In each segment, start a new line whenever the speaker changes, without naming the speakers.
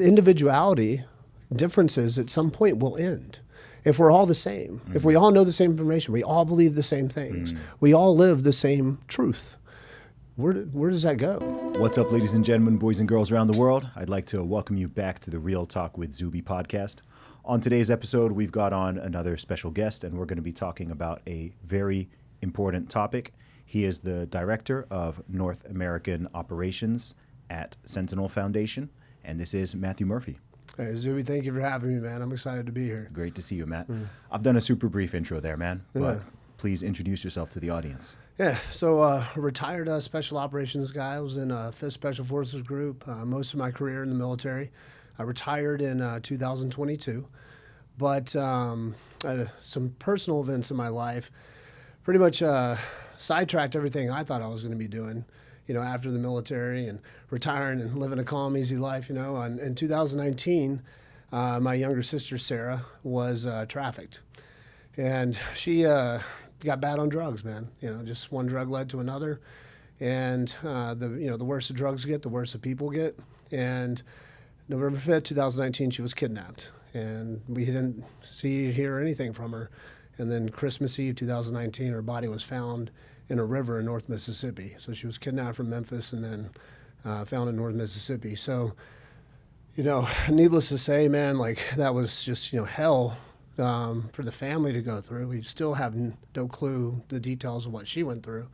individuality, differences at some point will end. If we're all the same, if we all know the same information, we all believe the same things, we all live the same truth, where does that go?
What's up, ladies and gentlemen, boys and girls around the world? I'd like to welcome you back to the Real Talk with Zuby podcast. On today's episode, we've got on another special guest, and we're going to be talking about a very important topic. He is the Director of North American Operations at Sentinel Foundation, and this is Matthew Murphy.
Hey, Zuby, thank you for having me, man. I'm excited to be here.
Great to see you, Matt. I've done a super brief intro there, man, but please introduce yourself to the audience.
Yeah, so retired Special Operations guy. I was in 5th Special Forces Group most of my career in the military. I retired in 2022, but I had some personal events in my life pretty much sidetracked everything I thought I was going to be doing, after the military and retiring and living a calm, easy life, And in 2019, my younger sister, Sarah, was trafficked. And she got bad on drugs, man. Just one drug led to another. And, the worse the drugs get, the worse the people get. And November 5th, 2019, she was kidnapped. And we didn't hear anything from her. And then Christmas Eve, 2019, her body was found in a river in North Mississippi. So she was kidnapped from Memphis and then found in North Mississippi. So, needless to say, man, that was just, hell for the family to go through. We still have no clue the details of what she went through.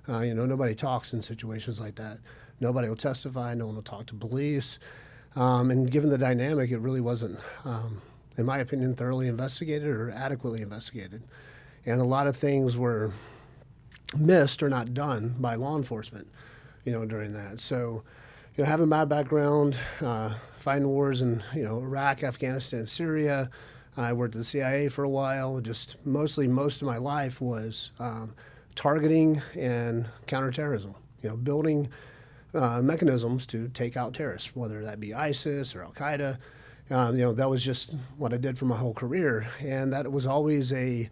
Nobody talks in situations like that. Nobody will testify. No one will talk to police. And given the dynamic, it really wasn't, in my opinion, thoroughly investigated or adequately investigated. And a lot of things were missed or not done by law enforcement, during that. So, having my background, fighting wars in, Iraq, Afghanistan, Syria, I worked at the CIA for a while. Just most of my life was targeting and counterterrorism, building mechanisms to take out terrorists, whether that be ISIS or Al-Qaeda. That was just what I did for my whole career. And that was always a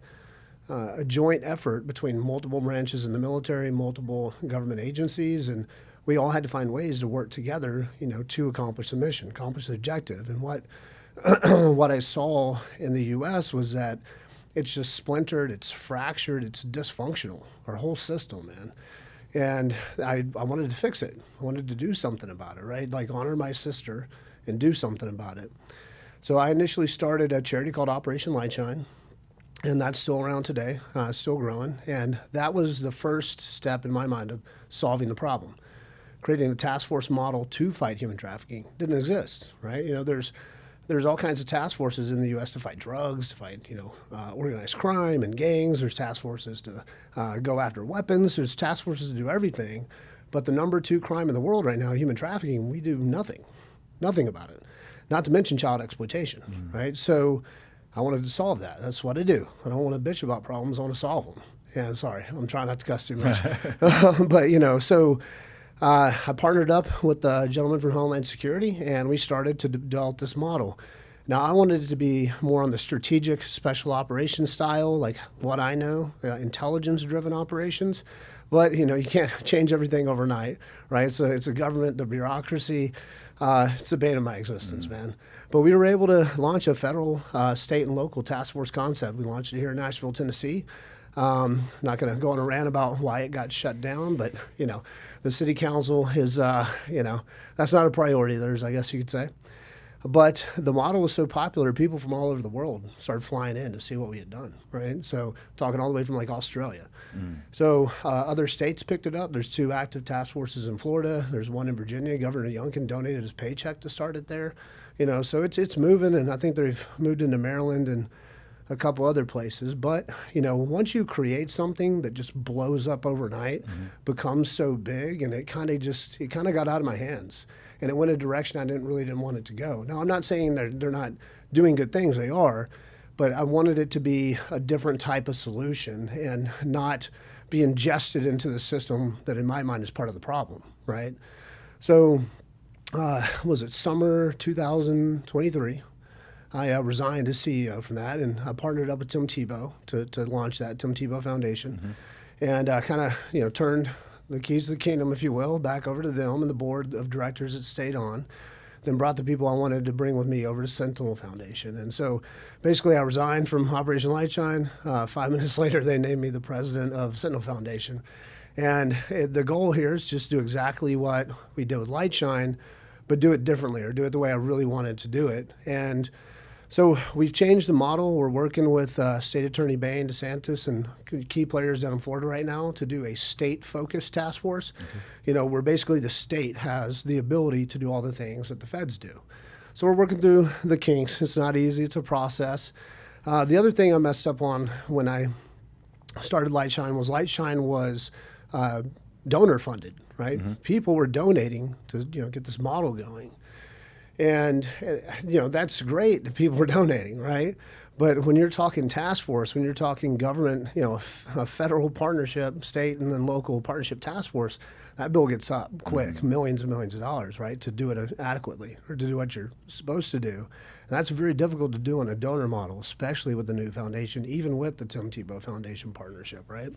joint effort between multiple branches in the military, multiple government agencies, and we all had to find ways to work together, to accomplish the mission, accomplish the objective. And what what I saw in the U.S. was that it's just splintered, it's fractured, it's dysfunctional, our whole system, man. And I wanted to fix it. I wanted to do something about it, right? Honor my sister and do something about it. So I initially started a charity called Operation Lightshine, and that's still around today, still growing. And that was the first step in my mind of solving the problem. Creating a task force model to fight human trafficking didn't exist, right? There's all kinds of task forces in the U.S. to fight drugs, to fight, organized crime and gangs. There's task forces to go after weapons. There's task forces to do everything. But the number 2 crime in the world right now, human trafficking, we do nothing about it. Not to mention child exploitation, right? So I wanted to solve that. That's what I do. I don't want to bitch about problems. I want to solve them. Yeah, sorry. I'm trying not to cuss too much. But, so I partnered up with the gentleman from Homeland Security, and we started to develop this model. Now, I wanted it to be more on the strategic special operations style, like what I know, intelligence-driven operations. But, you can't change everything overnight, right? So it's a government, the bureaucracy. It's the bane of my existence, man. But we were able to launch a federal, state, and local task force concept. We launched it here in Nashville, Tennessee. Not going to go on a rant about why it got shut down, but, the city council is, that's not a priority of theirs, I guess you could say. But the model was so popular, people from all over the world started flying in to see what we had done, right? So talking all the way from Australia. So other states picked it up. There's 2 active task forces in Florida. There's one in Virginia. Governor Youngkin donated his paycheck to start it there. So it's moving, and I think they've moved into Maryland and a couple other places. But, once you create something that just blows up overnight, becomes so big, and it kind of got out of my hands. And it went a direction I didn't want it to go. Now, I'm not saying they're not doing good things. They are. But I wanted it to be a different type of solution and not be ingested into the system that, in my mind, is part of the problem, right? So, was it summer 2023? I resigned as CEO from that, and I partnered up with Tim Tebow to launch that Tim Tebow Foundation, and kind of turned the keys to the kingdom, if you will, back over to them and the board of directors that stayed on. then brought the people I wanted to bring with me over to Sentinel Foundation. And so basically I resigned from Operation Lightshine. 5 minutes later, they named me the president of Sentinel Foundation. And the goal here is just do exactly what we did with Lightshine, but do it differently, or do it the way I really wanted to do it. And so we've changed the model. We're working with State Attorney Bain, DeSantis, and key players down in Florida right now to do a state-focused task force. Where basically the state has the ability to do all the things that the feds do. So we're working through the kinks. It's not easy. It's a process. The other thing I messed up on when I started Lightshine was donor funded, right? Mm-hmm. People were donating to get this model going. And, that's great if people are donating, right? But when you're talking task force, when you're talking government, a federal partnership, state and then local partnership task force, that bill gets up quick, millions and millions of dollars, right, to do it adequately or to do what you're supposed to do. And that's very difficult to do on a donor model, especially with the new foundation, even with the Tim Tebow Foundation partnership, right?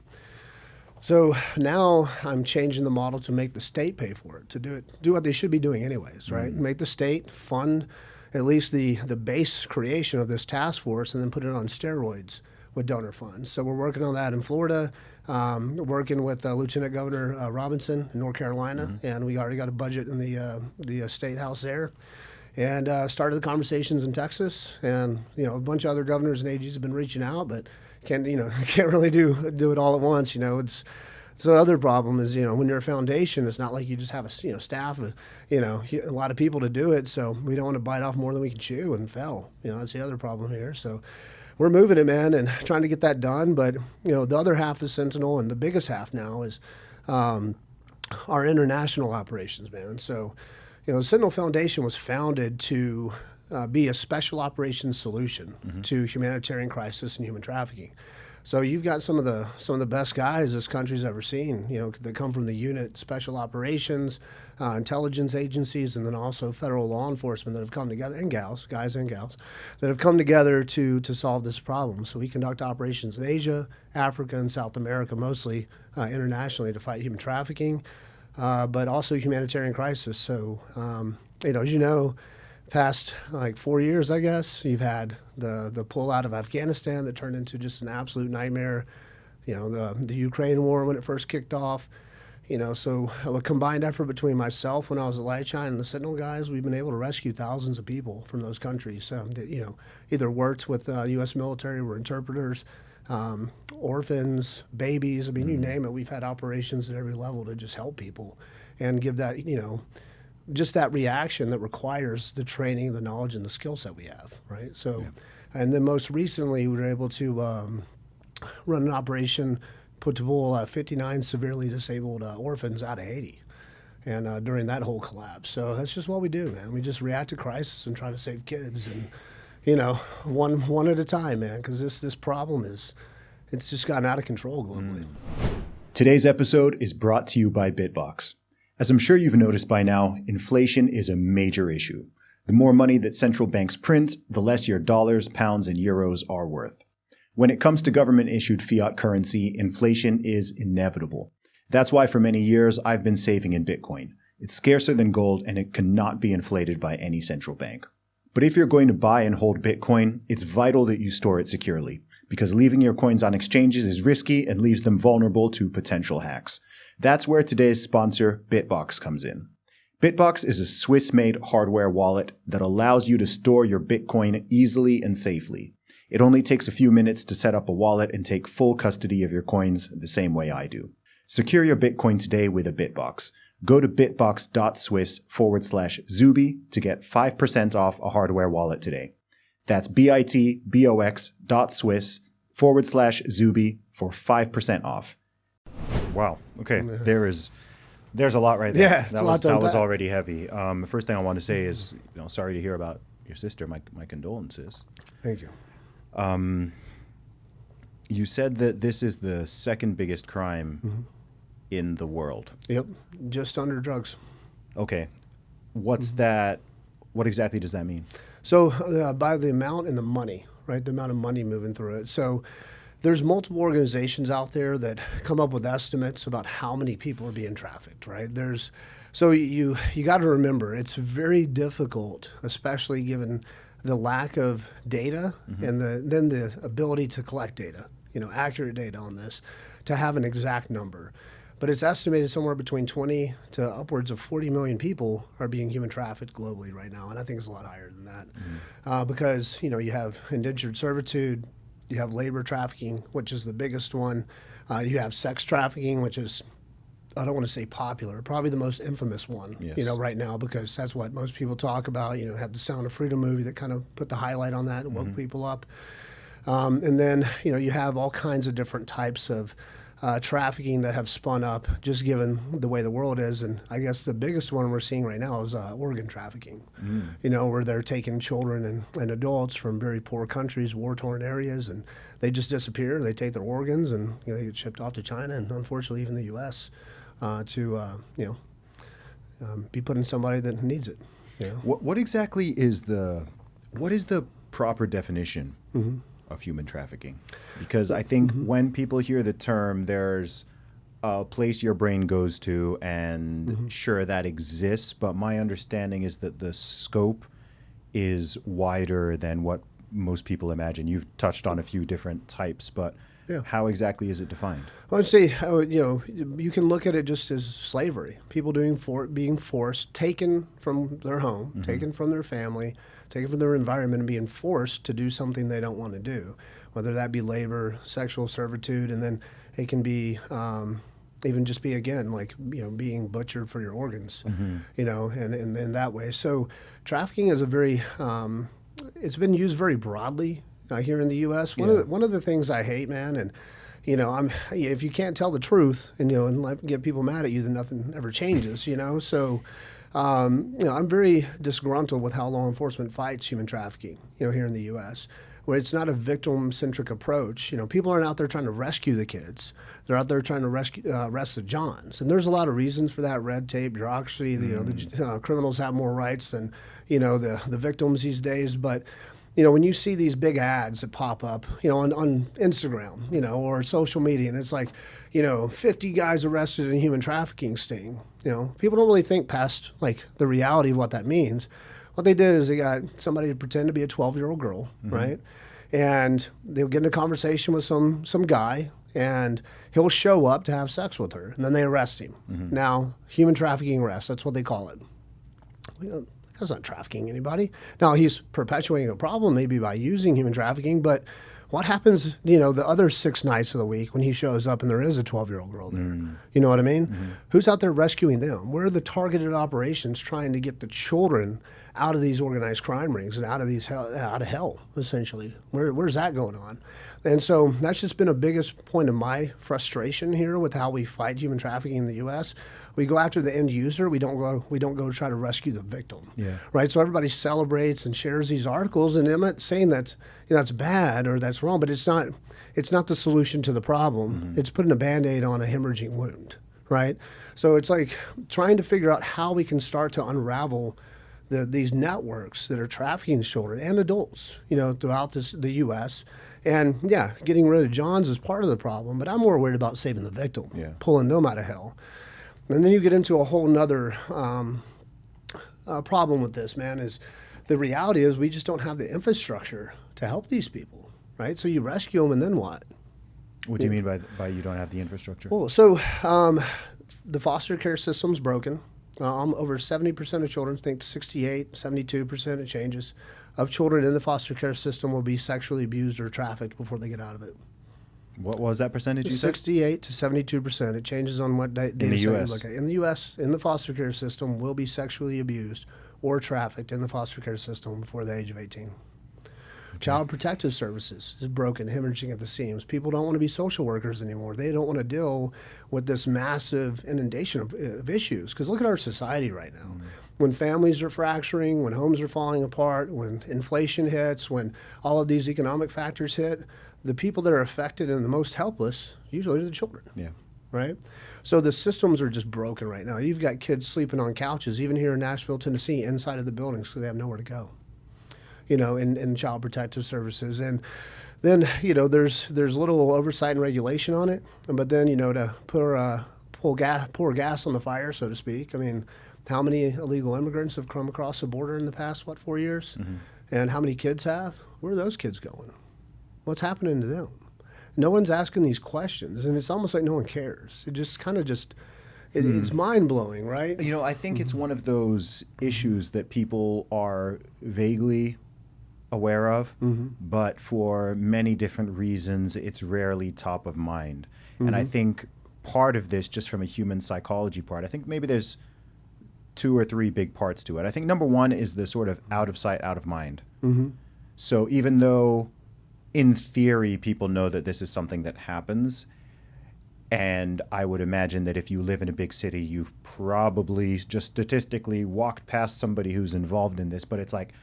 So now I'm changing the model to make the state pay for it, to do what they should be doing anyways, right? Make the state fund at least the base creation of this task force and then put it on steroids with donor funds. So we're working on that in Florida, working with Lieutenant Governor Robinson in North Carolina, and we already got a budget in the state house there. And started the conversations in Texas, and a bunch of other governors and AGs have been reaching out, but can't really do it all at once. It's the other problem is when you're a foundation, it's not like you just have a staff of a lot of people to do it. So we don't want to bite off more than we can chew and fail. That's the other problem here. So we're moving it, man, and trying to get that done. But the other half is Sentinel, and the biggest half now is our international operations, man. So the Sentinel Foundation was founded to be a special operations solution to humanitarian crisis and human trafficking. So you've got some of the best guys this country's ever seen, that come from the unit, special operations, intelligence agencies, and then also federal law enforcement that have come together, and guys and gals, that have come together to solve this problem. So we conduct operations in Asia, Africa, and South America, mostly internationally, to fight human trafficking, but also humanitarian crisis. So, as past 4 years, I guess, you've had the pull out of Afghanistan that turned into just an absolute nightmare. The Ukraine war when it first kicked off. So a combined effort between myself when I was at Lightshine and the Sentinel guys, we've been able to rescue thousands of people from those countries that either worked with U.S. military, were interpreters, orphans, babies. I mean, you name it. We've had operations at every level to just help people and give that just that reaction that requires the training, the knowledge, and the skill set we have, right? So, and then most recently, we were able to run an operation, put to pull 59 severely disabled orphans out of Haiti, and during that whole collapse. So that's just what we do, man. We just react to crisis and try to save kids, and one at a time, man, because this problem it's just gotten out of control globally.
Today's episode is brought to you by BitBox. As I'm sure you've noticed by now, inflation is a major issue. The more money that central banks print, the less your dollars, pounds, and euros are worth. When it comes to government-issued fiat currency, inflation is inevitable. That's why for many years, I've been saving in Bitcoin. It's scarcer than gold, and it cannot be inflated by any central bank. But if you're going to buy and hold Bitcoin, it's vital that you store it securely, because leaving your coins on exchanges is risky and leaves them vulnerable to potential hacks. That's where today's sponsor, BitBox, comes in. BitBox is a Swiss-made hardware wallet that allows you to store your Bitcoin easily and safely. It only takes a few minutes to set up a wallet and take full custody of your coins the same way I do. Secure your Bitcoin today with a BitBox. Go to bitbox.swiss/Zuby to get 5% off a hardware wallet today. That's bitbox.swiss/Zuby for 5% off. Wow. Okay. There's a lot right there.
Yeah,
that was already heavy. The first thing I want to say is, sorry to hear about your sister. My condolences.
Thank you.
You said that this is the second biggest crime in the world.
Yep. Just under drugs.
Okay. What's that? What exactly does that mean?
So by the amount and the money, right? The amount of money moving through it. So there's multiple organizations out there that come up with estimates about how many people are being trafficked, right? There's So you got to remember, it's very difficult, especially given the lack of data and then the ability to collect data, accurate data on this, to have an exact number. But it's estimated somewhere between 20 to upwards of 40 million people are being human trafficked globally right now, and I think it's a lot higher than that, because you have indentured servitude, you have labor trafficking, which is the biggest one, you have sex trafficking, which is, I don't want to say popular, probably the most infamous one,
Yes.
right now, because that's what most people talk about. Had the Sound of Freedom movie that kind of put the highlight on that and woke people up. And then, you have all kinds of different types of trafficking that have spun up, just given the way the world is. And I guess the biggest one we're seeing right now is organ trafficking, where they're taking children and adults from very poor countries, war-torn areas, and they just disappear. They take their organs and they get shipped off to China and unfortunately even the U.S. To be put in somebody that needs it.
What exactly is the proper definition of human trafficking? Because I think when people hear the term, there's a place your brain goes to, and sure, that exists, but my understanding is that the scope is wider than what most people imagine. You've touched on a few different types, but how exactly is it defined?
Well, I'd say, you can look at it just as slavery. People being forced, taken from their home, taken from their family, taken from their environment, and being forced to do something they don't want to do, whether that be labor, sexual servitude, and then it can be even just be, again, like, being butchered for your organs, and in that way. So trafficking is a very, it's been used very broadly here in the U.S. One of the things I hate, man, and if you can't tell the truth and get people mad at you, then nothing ever changes. So I'm very disgruntled with how law enforcement fights human trafficking. Here in the U.S., where it's not a victim-centric approach. People aren't out there trying to rescue the kids. They're out there trying to arrest the Johns, and there's a lot of reasons for that: red tape, bureaucracy. The criminals have more rights than the victims these days, but. When you see these big ads that pop up, on Instagram, or social media, and it's like, 50 guys arrested in a human trafficking sting. People don't really think past like the reality of what that means. What they did is they got somebody to pretend to be a 12-year-old girl, right? And they'll get in a conversation with some guy, and he'll show up to have sex with her, and then they arrest him. Now, human trafficking arrest, that's what they call it. That's not trafficking anybody. Now, he's perpetuating a problem maybe by using human trafficking, but what happens, the other 6 nights of the week when he shows up and there is a 12-year-old girl there? You know what I mean? Who's out there rescuing them? Where are the targeted operations trying to get the children out of these organized crime rings and out of hell, essentially? Where's that going on? And so that's just been a biggest point of my frustration here with how we fight human trafficking in the U.S. We go after the end user. We don't go try to rescue the victim. Right. So everybody celebrates and shares these articles, and I'm not saying that that's bad or that's wrong, but it's not the solution to the problem. It's putting a Band-Aid on a hemorrhaging wound. Right. So it's like trying to figure out how we can start to unravel these networks that are trafficking children and adults, throughout the U.S. And getting rid of Johns is part of the problem, but I'm more worried about saving the victim, pulling them out of hell. And then you get into a whole nother problem with this, man, is the reality is we just don't have the infrastructure to help these people, right? So you rescue them, and then what?
What do you mean by you don't have the infrastructure?
Well, so the foster care system's broken. Over 70% of children, think 68, 72%, it changes, of children in the foster care system will be sexually abused or trafficked before they get out of it.
What was that percentage you said?
68 to 72%. It changes on what data
in the
set you
U.S.
look at. In the U.S., in the foster care system, will be sexually abused or trafficked in the foster care system before the age of 18. Child Protective Services is broken, hemorrhaging at the seams. People don't want to be social workers anymore. They don't want to deal with this massive inundation of issues. Because look at our society right now. When families are fracturing, when homes are falling apart, when inflation hits, when all of these economic factors hit, the people that are affected and the most helpless usually are the children. Right? So the systems are just broken right now. You've got kids sleeping on couches, even here in Nashville, Tennessee, inside of the buildings because they have nowhere to go. In Child Protective Services. And then, there's little oversight and regulation on it. But then, to pour gas on the fire, so to speak. I mean, how many illegal immigrants have come across the border in the past, 4 years?
Mm-hmm.
And how many kids have? Where are those kids going? What's happening to them? No one's asking these questions, and it's almost like no one cares. It just kind of it's mind-blowing, right?
You know, I think it's one of those issues that people are vaguely aware of, but for many different reasons, it's rarely top of mind. And I think part of this, just from a human psychology part, I think maybe there's 2 or 3 big parts to it. I think number one is the sort of out of sight, out of mind. So even though in theory people know that this is something that happens, and I would imagine that if you live in a big city, you've probably just statistically walked past somebody who's involved in this, but it's like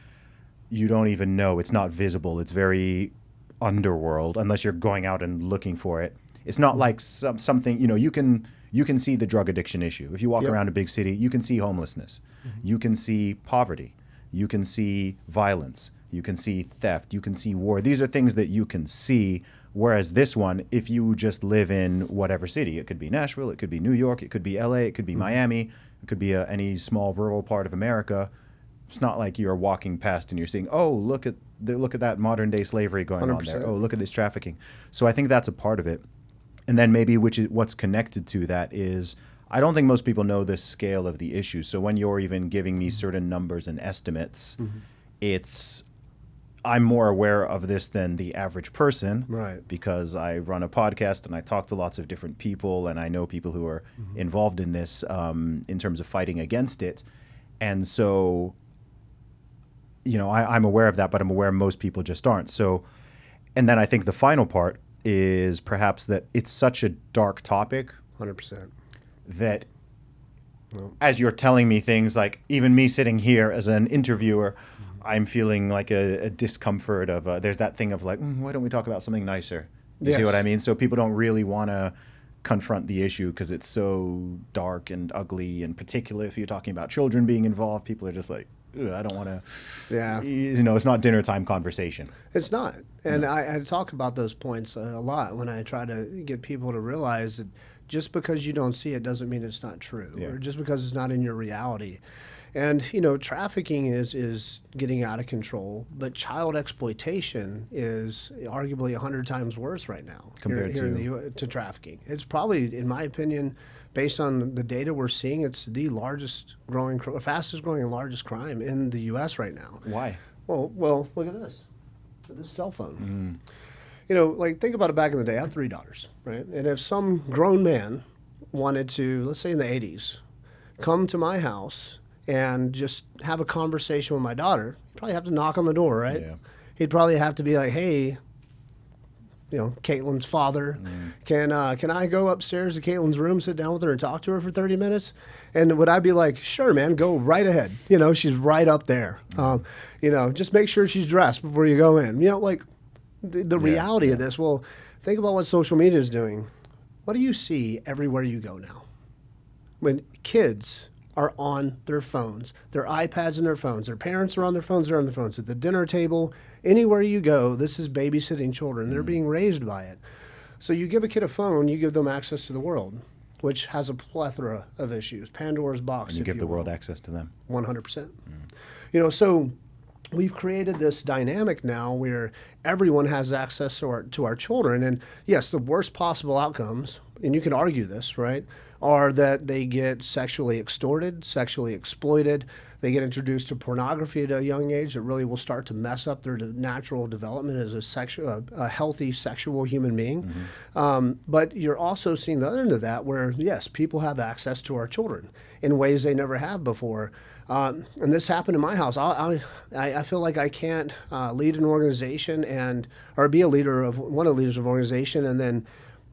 you don't even know. It's not visible. It's very underworld unless you're going out and looking for it. It's not like something, you know, you can see the drug addiction issue. If you walk around a big city, you can see homelessness. You can see poverty. You can see violence. You can see theft. You can see war. These are things that you can see. Whereas this one, if you just live in whatever city, it could be Nashville, it could be New York, it could be LA, it could be Miami, it could be any small rural part of America. It's not like you're walking past and you're seeing, oh, look at that modern day slavery going 100%. On there. Oh, look at this trafficking. So I think that's a part of it. And then maybe what's connected to that is I don't think most people know the scale of the issue. So when you're even giving me certain numbers and estimates, I'm more aware of this than the average person,
right?
Because I run a podcast and I talk to lots of different people, and I know people who are involved in this in terms of fighting against it. And so, you know, I'm aware of that, but I'm aware most people just aren't. So, and then I think the final part is perhaps that it's such a dark topic,
100%,
that as you're telling me things, like even me sitting here as an interviewer, I'm feeling like a discomfort of there's that thing of like, why don't we talk about something nicer? You see what I mean? So people don't really want to confront the issue because it's so dark and ugly, and particularly if you're talking about children being involved, people are just like, I don't want to, you know, it's not dinner time conversation.
It's not. And I talk about those points a lot when I try to get people to realize that just because you don't see it doesn't mean it's not true, or just because it's not in your reality. And, you know, trafficking is getting out of control, but child exploitation is arguably 100 times worse right now
compared
to trafficking. It's probably, in my opinion, based on the data we're seeing, it's the fastest growing and largest crime in the U.S. right now.
Why?
Well, look at this. This cell phone. You know, like, think about it back in the day. I have 3 daughters, right? And if some grown man wanted to, let's say in the 80s, come to my house and just have a conversation with my daughter, he'd probably have to knock on the door, right?
Yeah.
He'd probably have to be like, hey, you know, Caitlin's father, can I go upstairs to Caitlin's room, sit down with her and talk to her for 30 minutes? And would I be like, sure, man, go right ahead. You know, she's right up there. You know, just make sure she's dressed before you go in. You know, like the reality of this, well, think about what social media is doing. What do you see everywhere you go now? When kids are on their phones, their iPads and their phones, their parents are on their phones, they're on their phones. At the dinner table, anywhere you go, this is babysitting children. They're being raised by it. So you give a kid a phone, you give them access to the world, which has a plethora of issues. Pandora's box,
and you give the world access to them.
100%. You know, so we've created this dynamic now where everyone has access to our children. And yes, the worst possible outcomes, and you can argue this, right, are that they get sexually extorted, sexually exploited. They get introduced to pornography at a young age that really will start to mess up their natural development as a healthy sexual human being. But you're also seeing the other end of that where, yes, people have access to our children in ways they never have before. And this happened in my house. I feel like I can't lead an organization or be a leader of one of the leaders of an organization and then,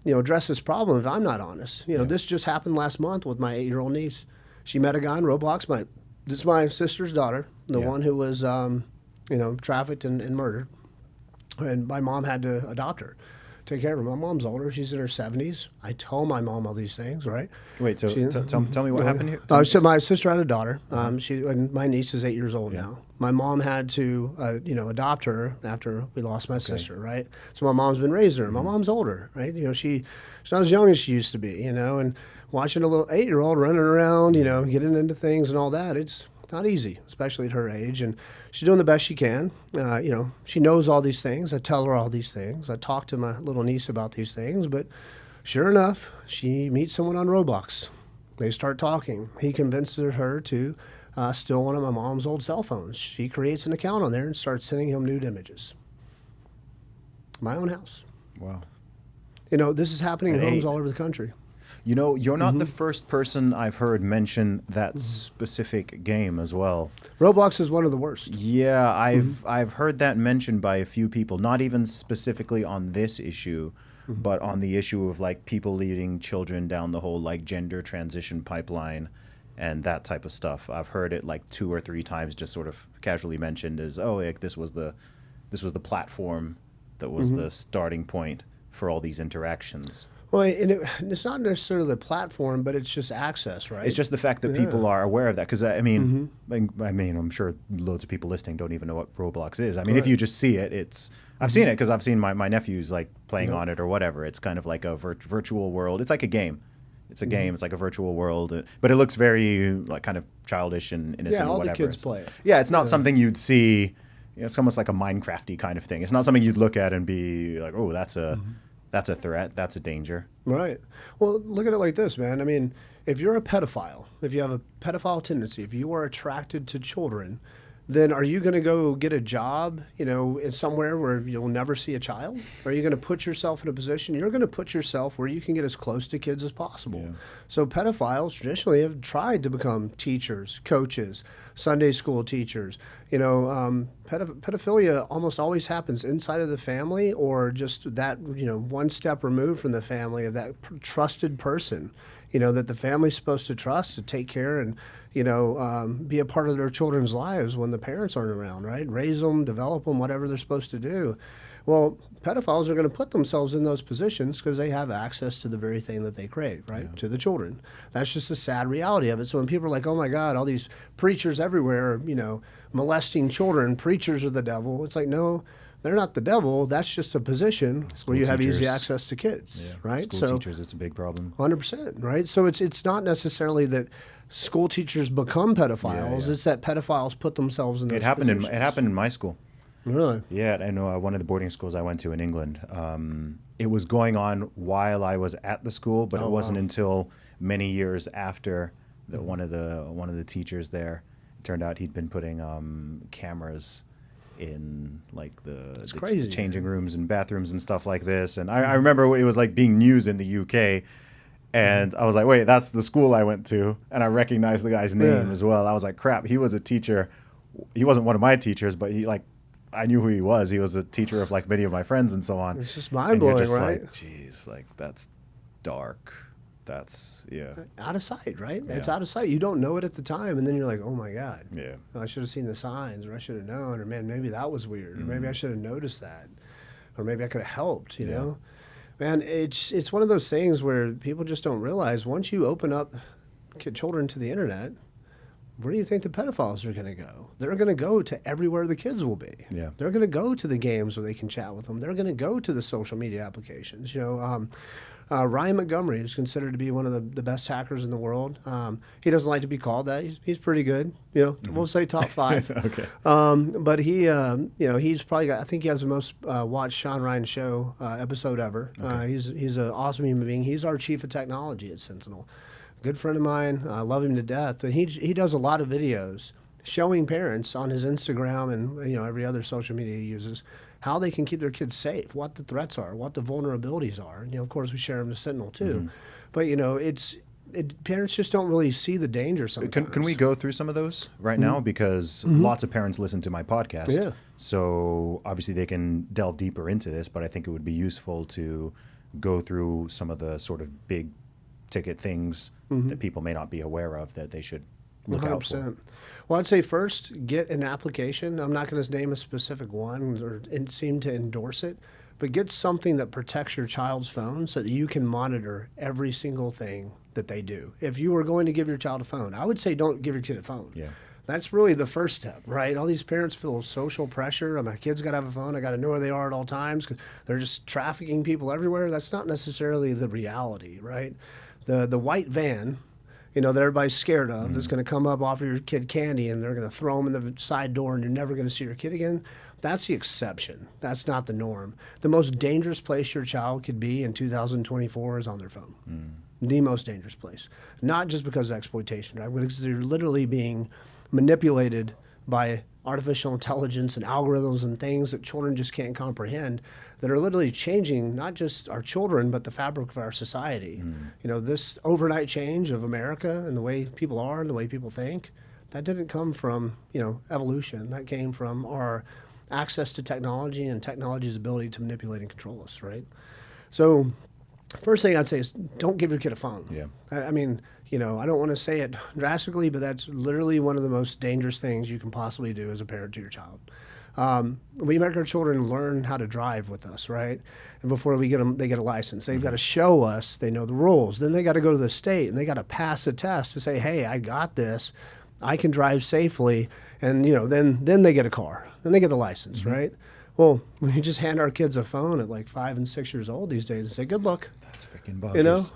you know, address this problem if I'm not honest. You know, this just happened last month with my 8-year-old niece. She met a guy on Roblox. This is my sister's daughter, the one who was, you know, trafficked and murdered. And my mom had to adopt her. take care of her. My mom's older. She's in her 70s. I tell my mom all these things, right?
Wait, so tell me what happened here.
So my sister had a daughter. And my niece is 8 years old now. My mom had to, adopt her after we lost my sister, right? So my mom's been raising her. My mom's older, right? She's not as young as she used to be, and watching a little 8-year-old running around, getting into things and all that, it's not easy, especially at her age. And she's doing the best she can. She knows all these things. I tell her all these things. I talk to my little niece about these things. But sure enough, she meets someone on Roblox. They start talking. He convinces her to steal one of my mom's old cell phones. She creates an account on there and starts sending him nude images. My own house.
Wow.
This is happening in homes all over the country.
You're not the first person I've heard mention that specific game as well.
Roblox is one of the worst.
Yeah, I've heard that mentioned by a few people, not even specifically on this issue, but on the issue of like people leading children down the whole like gender transition pipeline and that type of stuff. I've heard it like 2 or 3 times just sort of casually mentioned as, like this was the platform that was the starting point for all these interactions.
Well, and it's not necessarily the platform, but it's just access, right?
It's just the fact that people are aware of that. Because I'm sure loads of people listening don't even know what Roblox is. I mean, if you just see it, I've seen it because I've seen my nephews like playing on it or whatever. It's kind of like a virtual world. It's like a game. It's a game. It's like a virtual world, but it looks very like kind of childish and innocent.
Yeah, all
or whatever.
the kids play it.
Yeah, it's not something you'd see. It's almost like a Minecrafty kind of thing. It's not something you'd look at and be like, oh, that's a threat. That's a danger.
Right. Well, look at it like this, man. I mean, if you're a pedophile, if you have a pedophile tendency, if you are attracted to children, then are you going to go get a job, in somewhere where you'll never see a child? Or are you going to put yourself in a position, you're going to put yourself where you can get as close to kids as possible. Yeah. So pedophiles traditionally have tried to become teachers, coaches, Sunday school teachers. Pedophilia almost always happens inside of the family or just that, one step removed from the family of that trusted person, that the family's supposed to trust, to take care and, be a part of their children's lives when the parents aren't around, right? Raise them, develop them, whatever they're supposed to do. Well, pedophiles are going to put themselves in those positions because they have access to the very thing that they crave, right? Yeah. To the children. That's just a sad reality of it. So when people are like, oh my God, all these preachers everywhere, molesting children, preachers are the devil. It's like, no, they're not the devil. That's just a position where you have easy access to kids, right?
School teachers, it's a big problem.
100%, right? So it's not necessarily that school teachers become pedophiles. It's that pedophiles put themselves in those positions.
It happened in my school.
Really?
Yeah, I know one of the boarding schools I went to in England. It was going on while I was at the school, but it wasn't until many years after that one of the teachers there, it turned out he'd been putting cameras in like the changing rooms and bathrooms and stuff like this. And I remember it was like being news in the UK. And I was like, wait, that's the school I went to. And I recognized the guy's name as well. I was like, crap, he was a teacher. He wasn't one of my teachers, but I knew who he was. He was a teacher of like many of my friends and so on.
It's just mind-blowing, right?
Like, geez, like that's dark. That's,
out of sight, right? Yeah. It's out of sight. You don't know it at the time. And then you're like, oh my God.
Yeah.
I should have seen the signs, or I should have known, or man, maybe that was weird. Or maybe I should have noticed that. Or maybe I could have helped, you know? Man, it's one of those things where people just don't realize once you open up children to the internet, where do you think the pedophiles are going to go? They're going to go to everywhere the kids will be.
Yeah.
They're going to go to the games where they can chat with them. They're going to go to the social media applications. Ryan Montgomery is considered to be one of the best hackers in the world. He doesn't like to be called that. He's pretty good. We'll say top 5.
Okay.
But he's probably got, I think he has the most watched Sean Ryan show episode ever. Okay. He's an awesome human being. He's our chief of technology at Sentinel. Good friend of mine. I love him to death. And he does a lot of videos showing parents on his Instagram and every other social media he uses how they can keep their kids safe, what the threats are, what the vulnerabilities are. And, of course, we share them to Sentinel too. Mm-hmm. But parents just don't really see the danger sometimes.
Can we go through some of those right now? Because lots of parents listen to my podcast.
Yeah.
So obviously they can delve deeper into this, but I think it would be useful to go through some of the sort of big ticket things that people may not be aware of that they should look out for.
Well, I'd say first, get an application. I'm not going to name a specific one or seem to endorse it, but get something that protects your child's phone so that you can monitor every single thing that they do. If you were going to give your child a phone, I would say don't give your kid a phone.
Yeah.
That's really the first step, right? All these parents feel social pressure. My kid's got to have a phone. I got to know where they are at all times because they're just trafficking people everywhere. That's not necessarily the reality, right? The white van, that everybody's scared of, that's going to come up, offer your kid candy, and they're going to throw them in the side door, and you're never going to see your kid again. That's the exception. That's not the norm. The most dangerous place your child could be in 2024 is on their phone. The most dangerous place. Not just because of exploitation, right? Because they're literally being manipulated by artificial intelligence and algorithms and things that children just can't comprehend that are literally changing not just our children, but the fabric of our society. This overnight change of America and the way people are and the way people think, that didn't come from, evolution. That came from our access to technology and technology's ability to manipulate and control us, right? So first thing I'd say is don't give your kid a phone.
Yeah.
I mean, I don't want to say it drastically, but that's literally one of the most dangerous things you can possibly do as a parent to your child. We make our children learn how to drive with us, right? And before we get them, they get a license. They've got to show us they know the rules. Then they got to go to the state and they got to pass a test to say, hey, I got this. I can drive safely. And, then they get a car. Then they get a license, right? Well, we just hand our kids a phone at like 5 and 6 years old these days and say, good luck.
That's freaking bogus.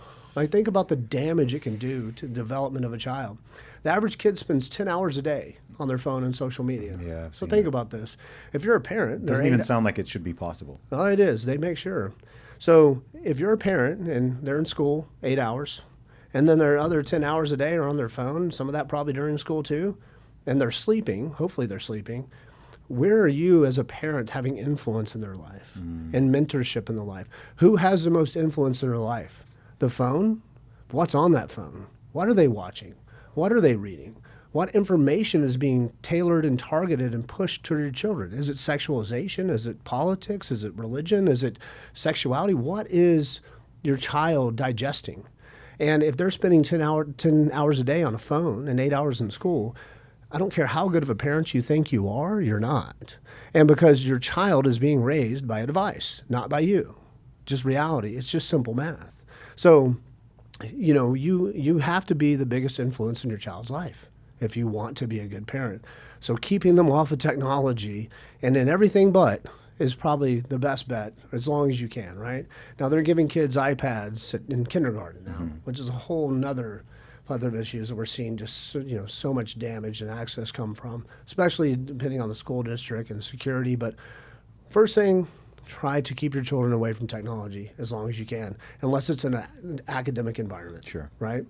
Think about the damage it can do to the development of a child. The average kid spends 10 hours a day on their phone and social media.
Yeah, I've
so
seen
think
that.
about this. If you're a parent,
It doesn't even sound like it should be possible.
Oh, it is. They make sure. So if you're a parent and they're in school 8 hours, and then their other 10 hours a day are on their phone, some of that probably during school too, and they're sleeping, hopefully they're sleeping, where are you as a parent having influence in their life and mentorship in their life? Who has the most influence in their life? The phone? What's on that phone? What are they watching? What are they reading? What information is being tailored and targeted and pushed to your children? Is it sexualization? Is it politics? Is it religion? Is it sexuality? What is your child digesting? And if they're spending 10 hours a day on a phone and 8 hours in school, I don't care how good of a parent you think you are, you're not. And because your child is being raised by a device, not by you. Just reality. It's just simple math. So, you have to be the biggest influence in your child's life if you want to be a good parent. So keeping them off of technology and in everything but is probably the best bet as long as you can, right? Now they're giving kids iPads in kindergarten now, which is a whole nother plethora of issues that we're seeing just so much damage and access come from, especially depending on the school district and security. But first thing, try to keep your children away from technology as long as you can, unless it's in an academic environment.
Sure.
Right?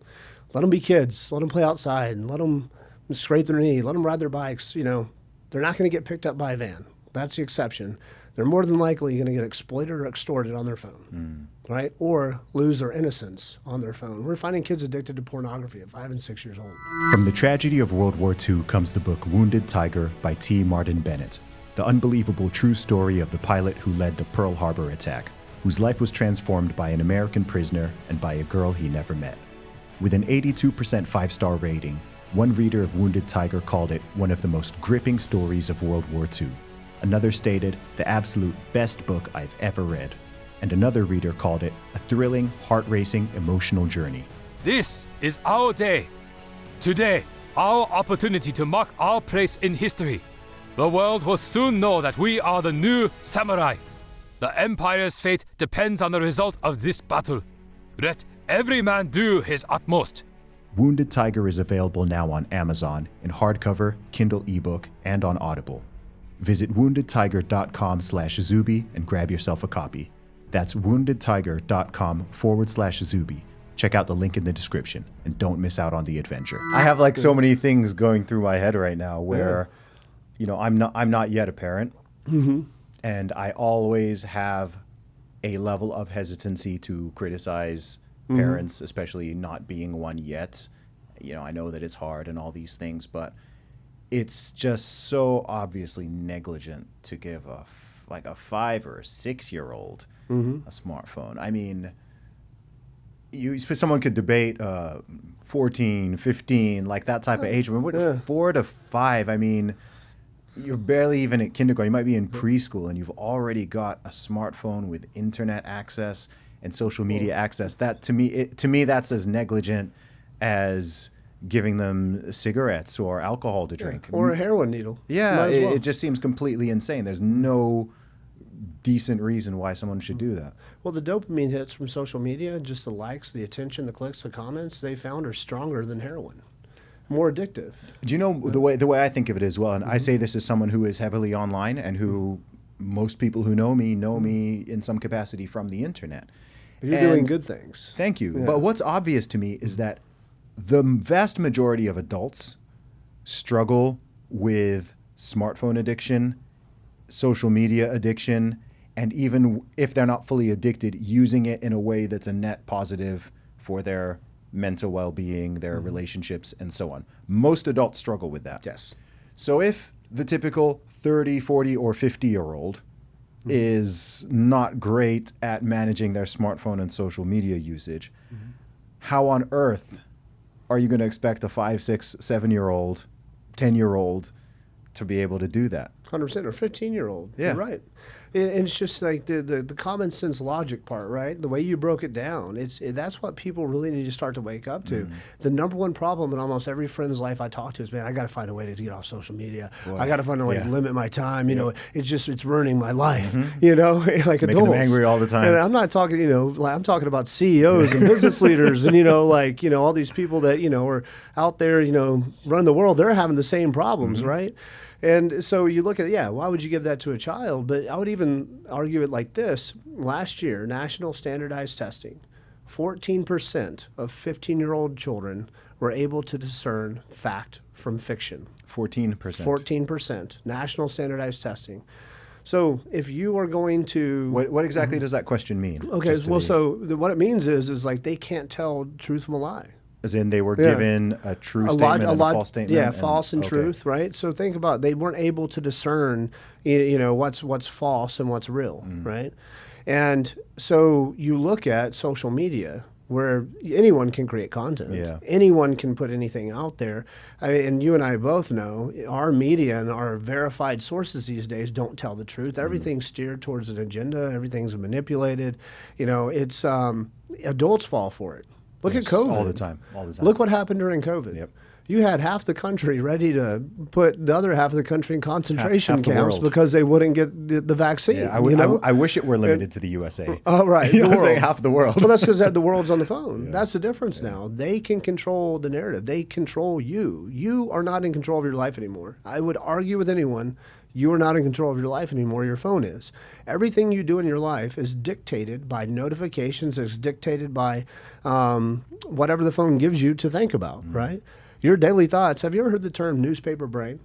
Let them be kids. Let them play outside. And let them scrape their knee. Let them ride their bikes. They're not going to get picked up by a van. That's the exception. They're more than likely going to get exploited or extorted on their phone, right? Or lose their innocence on their phone. We're finding kids addicted to pornography at 5 and 6 years old.
From the tragedy of World War II comes the book Wounded Tiger by T. Martin Bennett, the unbelievable true story of the pilot who led the Pearl Harbor attack, whose life was transformed by an American prisoner and by a girl he never met. With an 82% 5-star rating, one reader of Wounded Tiger called it one of the most gripping stories of World War II. Another stated, the absolute best book I've ever read. And another reader called it a thrilling, heart-racing, emotional journey.
This is our day. Today, our opportunity to mark our place in history. The world will soon know that we are the new samurai. The Empire's fate depends on the result of this battle. Let every man do his utmost.
Wounded Tiger is available now on Amazon in hardcover, Kindle ebook, and on Audible. Visit woundedtiger.com/Zuby and grab yourself a copy. That's woundedtiger.com/Zuby. Check out the link in the description and don't miss out on the adventure. I have like so many things going through my head right now where, I'm not yet a parent, and I always have a level of hesitancy to criticize parents, especially not being one yet. I know that it's hard and all these things, but it's just so obviously negligent to give a 5 or 6 year old a smartphone. I mean, someone could debate 14, 15, like that type of age. I mean, 4 to 5. I mean, you're barely even at kindergarten. You might be in preschool, and you've already got a smartphone with internet access and social media access. That to me, that's as negligent as giving them cigarettes or alcohol to drink,
or a heroin needle.
Yeah,
Might as well.
it just seems completely insane. There's no decent reason why someone should do that.
Well, the dopamine hits from social media, just the likes, the attention, the clicks, the comments, they found are stronger than heroin, more addictive.
Do you know the way I think of it as well? And I say this as someone who is heavily online and who most people who know me in some capacity from the internet.
You're doing good things.
Thank you.
Yeah.
But what's obvious to me is that the vast majority of adults struggle with smartphone addiction, social media addiction, and even if they're not fully addicted, using it in a way that's a net positive for their mental well-being, their relationships, and so on. Most adults struggle with that.
Yes.
So if the typical 30, 40, or 50-year-old is not great at managing their smartphone and social media usage, how on earth are you going to expect a 5, 6, 7-year-old, 10-year-old to be able to do that?
100%, or 15-year-old.
Yeah.
You're right. And it's just like the common sense logic part, right? The way you broke it down, that's what people really need to start to wake up to. The number one problem in almost every friend's life I talk to is, man, I got to find a way to get off social media.
Boy.
I got to find a way to
Yeah.
limit my time. You know, it's ruining my life. You know, like
Making
adults.
them angry all the time.
And I'm not talking, I'm talking about CEOs and business leaders, and all these people that are out there, run the world. They're having the same problems, right? And so you look at, why would you give that to a child? But I would even argue it like this. Last year, national standardized testing, 14% of 15-year-old children were able to discern fact from fiction.
14%.
14%, national standardized testing. So if you are going to...
What exactly does that question mean?
Okay,
Just to
well,
be-
what it means is like they can't tell truth from a lie.
As in they were
Yeah.
given a true statement and a false statement?
Yeah, false and
okay.
truth, right? So think about it. They weren't able to discern, what's false and what's real, right? And so you look at social media where anyone can create content.
Yeah.
Anyone can put anything out there. And you and I both know our media and our verified sources these days don't tell the truth. Everything's steered towards an agenda. Everything's manipulated. It's adults fall for it. Look
Yes,
at COVID.
all the time.
Look what happened during COVID.
Yep.
You had half the country ready to put the other half of the country in concentration
Half the
camps
world.
because they wouldn't get the vaccine.
Yeah, I wish it were limited to the USA.
Oh, right.
You
the
know, say
world.
half the world.
Well, that's because the world's on the phone. That's the difference now. They can control the narrative. They control you. You are not in control of your life anymore. I would argue with anyone, you are not in control of your life anymore. Your phone is. Everything you do in your life is dictated by notifications. It's dictated by whatever the phone gives you to think about, right? Your daily thoughts. Have you ever heard the term newspaper brain?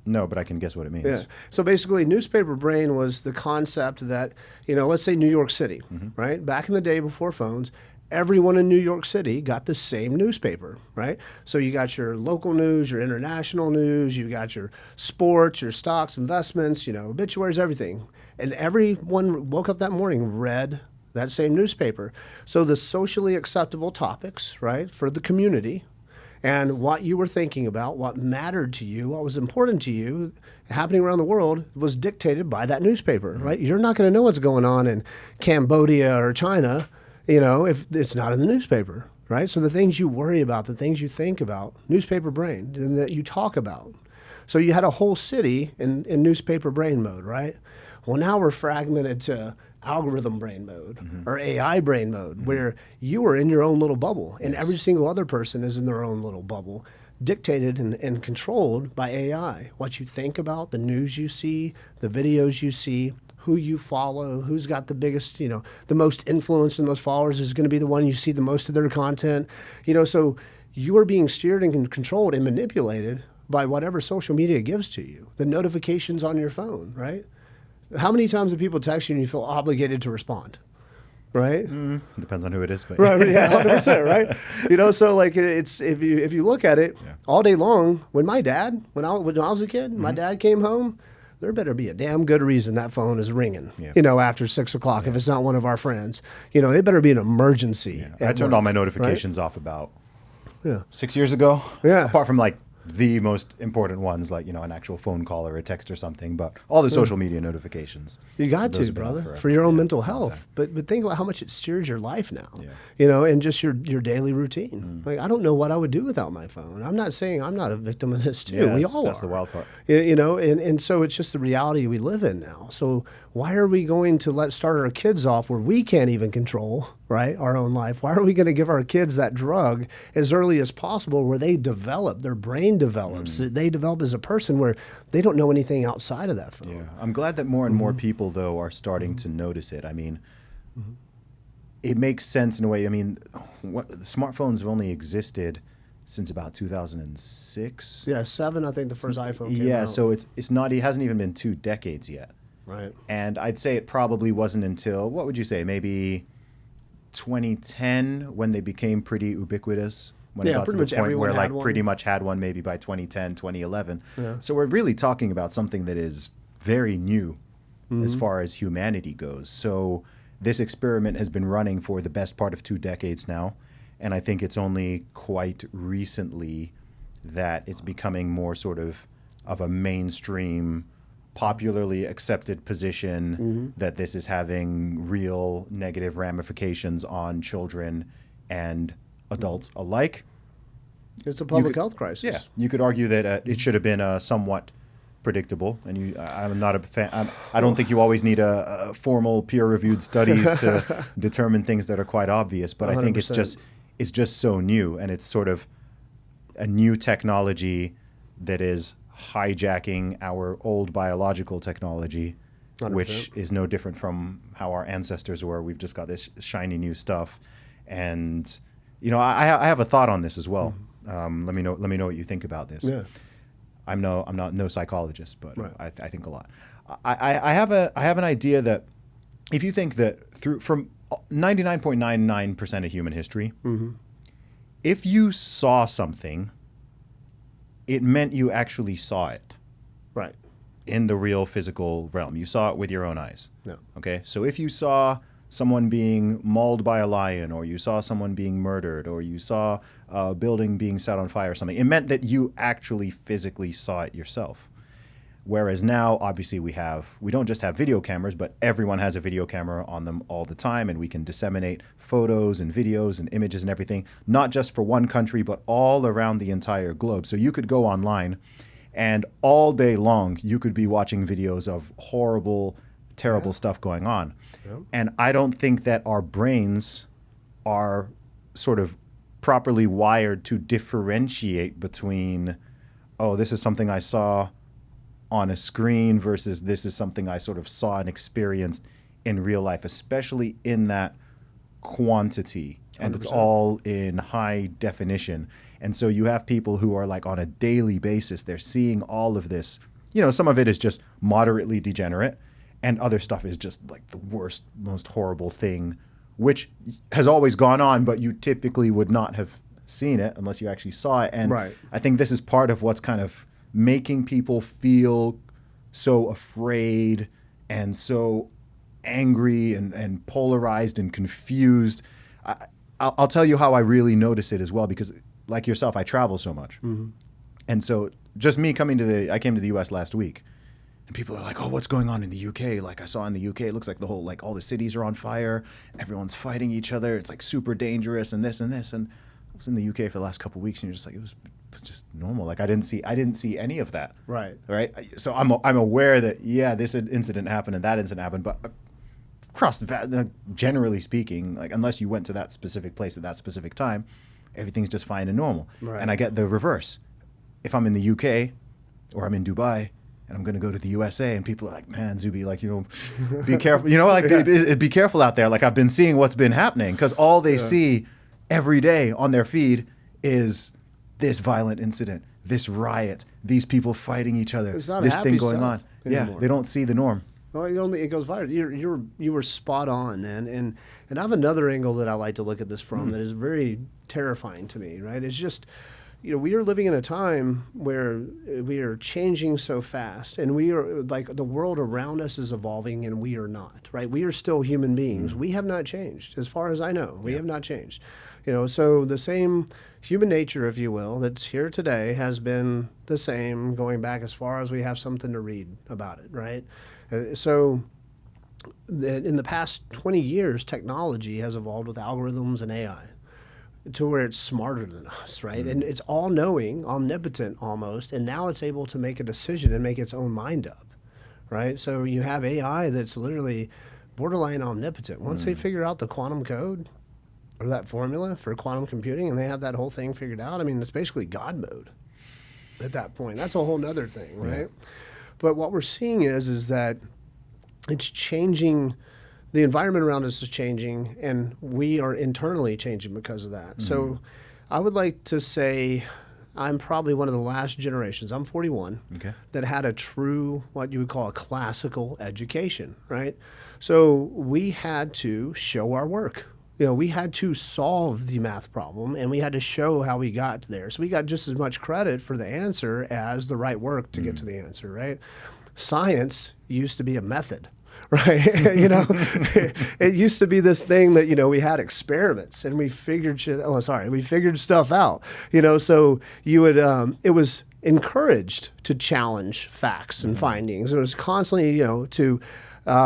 No, but I can guess what it means.
Yeah. So basically, newspaper brain was the concept that, let's say New York City, right? Back in the day before phones, everyone in New York City got the same newspaper, right? So you got your local news, your international news, you got your sports, your stocks, investments, obituaries, everything. And everyone woke up that morning, read that same newspaper. So the socially acceptable topics, right, for the community, and what you were thinking about, what mattered to you, what was important to you, happening around the world was dictated by that newspaper, right? You're not going to know what's going on in Cambodia or China, if it's not in the newspaper, right? So the things you worry about, the things you think about, newspaper brain, and that you talk about. So you had a whole city in newspaper brain mode, right? Well, now we're fragmented to algorithm brain mode or AI brain mode, where you are in your own little bubble and every single other person is in their own little bubble, dictated and controlled by AI. What you think about, the news you see, the videos you see, who you follow, who's got the biggest, the most influence and most followers is going to be the one you see the most of their content. So you are being steered and controlled and manipulated by whatever social media gives to you. The notifications on your phone, right? How many times do people text you and you feel obligated to respond, right?
Depends on who it is, but
Right, yeah, 100%, right? So like it's if you look at it all day long. When I was a kid, my dad came home, there better be a damn good reason that phone is ringing. After 6 o'clock, if it's not one of our friends, it better be an emergency.
I turned all my notifications off about 6 years ago.
Yeah.
Apart from like the most important ones, like, an actual phone call or a text or something, but all the social media notifications.
You got
those
to,
have been up
brother, for your own mental
a long
health.
time.
But think about how much it steers your life now,
Yeah.
and just your daily routine. Like, I don't know what I would do without my phone. I'm not saying I'm not a victim of this too.
Yeah,
We
that's-
all
that's
are.
the wild part.
And so it's just the reality we live in now. So why are we going to start our kids off where we can't even control, right, our own life? Why are we going to give our kids that drug as early as possible where they develop, their brain develops, they develop as a person where they don't know anything outside of that phone?
Yeah, I'm glad that more and more people, though, are starting to notice it. I mean, it makes sense in a way. I mean, smartphones have only existed since about 2006.
Yeah, 7, I think the first iPhone came
Yeah,
out.
so it's not. It hasn't even been 2 decades yet.
Right.
And I'd say it probably wasn't until, what would you say, maybe 2010 when they became pretty ubiquitous. When it got to
pretty
the
much
point
everyone
where
had one.
pretty much had one maybe by 2010, 2011. So we're really talking about something that is very new as far as humanity goes. So this experiment has been running for the best part of 2 decades now. And I think it's only quite recently that it's becoming more sort of a mainstream, popularly accepted position that this is having real negative ramifications on children and adults alike.
It's a public health crisis.
Yeah, you could argue that it should have been somewhat predictable, and I'm not a fan. I don't think you always need a formal peer-reviewed studies to determine things that are quite obvious. But I think it's
100%.
just so new, and it's sort of a new technology that is hijacking our old biological technology,
100%.
which is no different from how our ancestors were. We've just got this shiny new stuff, and I have a thought on this as well. Let me know what you think about this.
Yeah.
I'm no psychologist, but
Right.
I think a lot. I have an idea that if you think that from 99.99% of human history, if you saw something, it meant you actually saw it
Right.
in the real physical realm. You saw it with your own eyes.
Yeah.
Okay? So if you saw someone being mauled by a lion, or you saw someone being murdered, or you saw a building being set on fire or something, it meant that you actually physically saw it yourself. Whereas now, obviously, we don't just have video cameras, but everyone has a video camera on them all the time, and we can disseminate photos and videos and images and everything, not just for one country, but all around the entire globe. So you could go online, and all day long, you could be watching videos of horrible, terrible stuff going on.
Yeah.
And I don't think that our brains are sort of properly wired to differentiate between, oh, this is something I saw on a screen versus this is something I sort of saw and experienced in real life, especially in that quantity. And
100%.
it's all in high definition. And so you have people who are like on a daily basis, they're seeing all of this. Some of it is just moderately degenerate, and other stuff is just like the worst, most horrible thing, which has always gone on, but you typically would not have seen it unless you actually saw it. And
Right.
I think this is part of what's kind of making people feel so afraid and so angry and polarized and confused. I'll tell you how I really notice it as well, because like yourself, I travel so much. And so just me I came to the US last week, and people are like, oh, what's going on in the UK? Like I saw in the UK, it looks like all the cities are on fire. Everyone's fighting each other. It's like super dangerous and this and this. And I was in the UK for the last couple of weeks, and you're just like, it was just normal. Like I didn't see any of that.
Right.
Right. So I'm aware that, yeah, this incident happened and that incident happened, but generally speaking, like unless you went to that specific place at that specific time, everything's just fine and normal.
Right.
And I get the reverse. If I'm in the UK or I'm in Dubai and I'm going to go to the USA, and people are like, man, Zuby, like, be careful, be careful out there. Like I've been seeing what's been happening, because all they see every day on their feed is this violent incident, this riot, these people fighting each other,
It's not a
this
happy
thing going
stuff
on. Yeah,
anymore.
they don't see the norm.
Well, it goes viral. You were spot on, man. And I have another angle that I like to look at this from that is very terrifying to me, right? It's just, we are living in a time where we are changing so fast, and we are like the world around us is evolving, and we are not, right? We are still human beings. We have not changed, as far as I know. We have not changed. So the same human nature, if you will, that's here today has been the same going back as far as we have something to read about it, right? So in the past 20 years, technology has evolved with algorithms and AI to where it's smarter than us, right? And it's all-knowing, omnipotent almost, and now it's able to make a decision and make its own mind up, right? So you have AI that's literally borderline omnipotent. Once they figure out the quantum code or that formula for quantum computing and they have that whole thing figured out, I mean, it's basically God mode at that point. That's a whole nother thing, right? Yeah. But what we're seeing is that it's changing. The environment around us is changing, and we are internally changing because of that. So I would like to say I'm probably one of the last generations, I'm 41, that had a true, what you would call a classical education, right? So we had to show our work. You know, we had to solve the math problem, and we had to show how we got there. So we got just as much credit for the answer as the right work to get to the answer, right? Science used to be a method. Right, you know, it used to be this thing that, you know, we had experiments and we figured we figured stuff out, you know. So you would, it was encouraged to challenge facts and findings. It was constantly, you know, to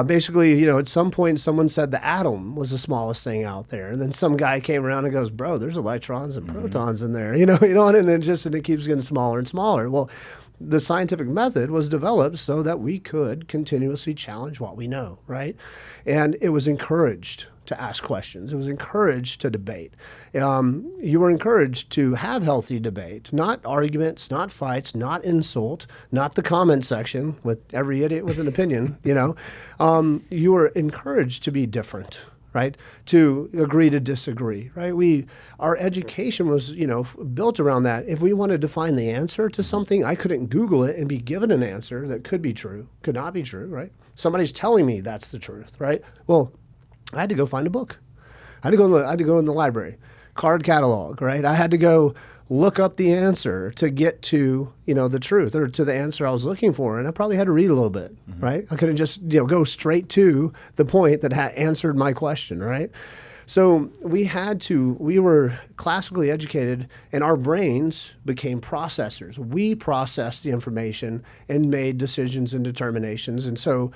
basically, you know, at some point someone said the atom was the smallest thing out there, and then some guy came around and goes, "Bro, there's electrons and protons in there," you know, and then it keeps getting smaller and smaller. Well, the scientific method was developed so that we could continuously challenge what we know, right? And it was encouraged to ask questions. It was encouraged to debate. You were encouraged to have healthy debate, not arguments, not fights, not insult, not the comment section with every idiot with an opinion, you know. You were encouraged to be different, right? To agree to disagree, right? Our education was, you know, built around that. If we wanted to find the answer to something, I couldn't Google it and be given an answer that could be true, could not be true, right? Somebody's telling me that's the truth, right? Well, I had to go find a book. I had to go in the library, card catalog, right? I had to go look up the answer to get to, you know, the truth or to the answer I was looking for. And I probably had to read a little bit, right? I couldn't just, you know, go straight to the point that had answered my question, right? So we were classically educated, and our brains became processors. We processed the information and made decisions and determinations. And so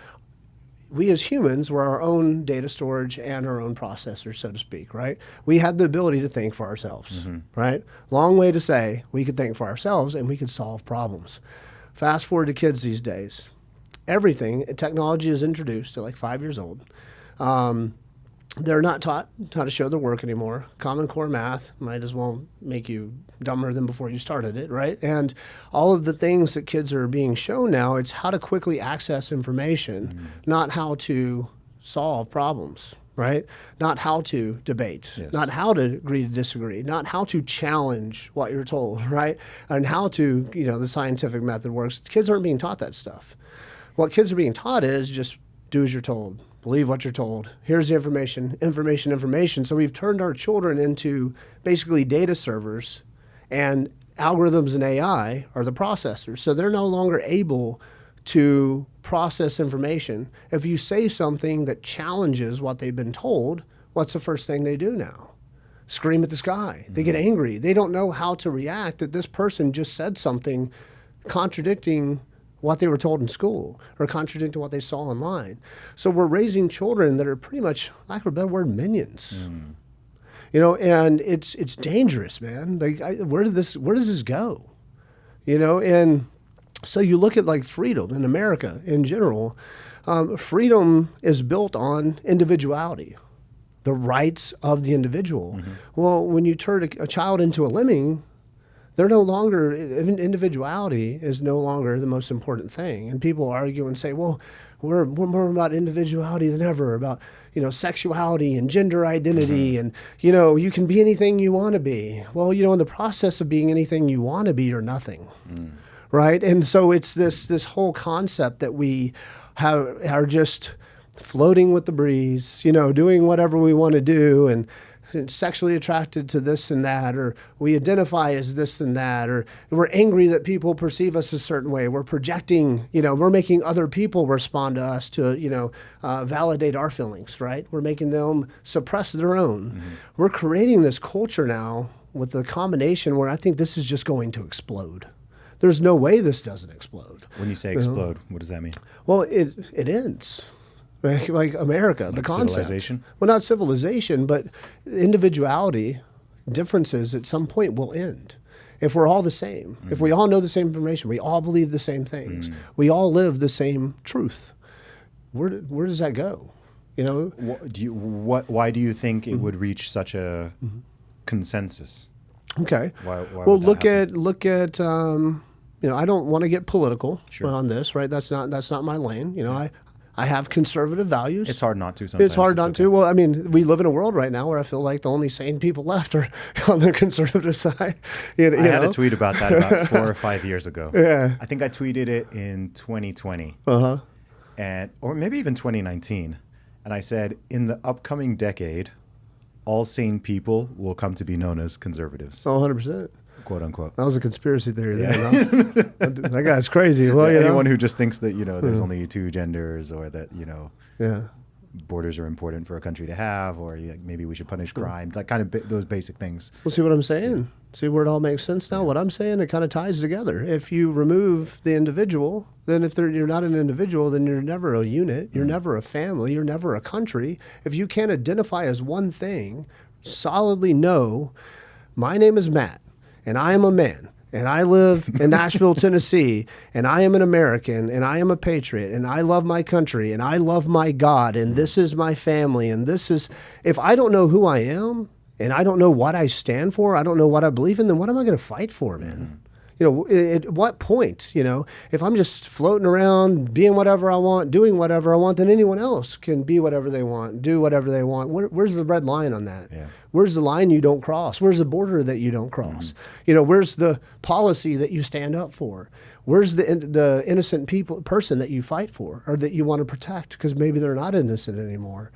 we as humans were our own data storage and our own processors, so to speak, right? We had the ability to think for ourselves, right? Long way to say we could think for ourselves and we could solve problems. Fast forward to kids these days. Everything, technology is introduced at like 5 years old. They're not taught how to show their work anymore. Common Core math might as well make you dumber than before you started it, right? And all of the things that kids are being shown now, it's how to quickly access information, not how to solve problems, right? Not how to debate, not how to agree to disagree, not how to challenge what you're told, right? And how to, you know, the scientific method works. Kids aren't being taught that stuff. What kids are being taught is just do as you're told. Believe what you're told. Here's the information. So we've turned our children into basically data servers, and algorithms and AI are the processors. So they're no longer able to process information. If you say something that challenges what they've been told, what's the first thing they do now? Scream at the sky. They get angry. They don't know how to react that this person just said something contradicting what they were told in school or contradicting what they saw online. So we're raising children that are pretty much, lack of a better word, minions. You know, and it's dangerous, man. Like, where does this go? You know, and so you look at like freedom in America in general. Freedom is built on individuality, the rights of the individual. Well, when you turn a child into a lemming, they're no longer, individuality is no longer the most important thing. And people argue and say, well, we're more about individuality than ever, about, you know, sexuality and gender identity and, you know, you can be anything you want to be. Well, you know, in the process of being anything you want to be, you're nothing, right? And so it's this whole concept that we are just floating with the breeze, you know, doing whatever we want to do and sexually attracted to this and that, or we identify as this and that, or we're angry that people perceive us a certain way. We're projecting, you know, we're making other people respond to us to, you know, validate our feelings, right? We're making them suppress their own. We're creating this culture now with the combination where I think this is just going to explode. There's no way this doesn't explode.
When you say explode, what does that mean?
Well, it ends. Like America, the concept.
Civilization?
Well, not civilization, but individuality, differences at some point will end. If we're all the same, if we all know the same information, we all believe the same things, we all live the same truth, where does that go? You know?
Why do you think it would reach such a consensus?
Okay.
Why
well,
would that
look at you know, I don't want to get political
Sure.
on this, right? That's not my lane. You know, I have conservative values.
It's hard not to sometimes.
It's hard not
okay.
to. Well, I mean, we live in a world right now where I feel like the only sane people left are on the conservative side.
I had a tweet about that about 4 or 5 years ago.
Yeah.
I think I tweeted it in 2020.
Uh-huh.
Or maybe even 2019. And I said, in the upcoming decade, all sane people will come to be known as conservatives,
Oh, 100%.
quote unquote.
That was a conspiracy theory there. That guy's crazy. Well, you
Anyone
know.
who just thinks that, there's only 2 genders, or that,
Yeah.
borders are important for a country to have, or maybe we should punish crime, like kind of those basic things.
Well, see what I'm saying? See where it all makes sense now? What I'm saying, it kind of ties together. If you remove the individual, then you're not an individual, then you're never a unit, you're never a family, you're never a country. If you can't identify as one thing, solidly know, my name is Matt, and I am a man, and I live in Nashville, Tennessee, and I am an American, and I am a patriot, and I love my country, and I love my God, and this is my family, and this is, if I don't know who I am, and I don't know what I stand for, I don't know what I believe in, then what am I going to fight for, man? You know, at what point, if I'm just floating around, being whatever I want, doing whatever I want, then anyone else can be whatever they want, do whatever they want. Where's the red line on that?
Yeah.
Where's the line you don't cross? Where's the border that you don't cross? Where's the policy that you stand up for? Where's the innocent person that you fight for or that you want to protect because maybe they're not innocent anymore?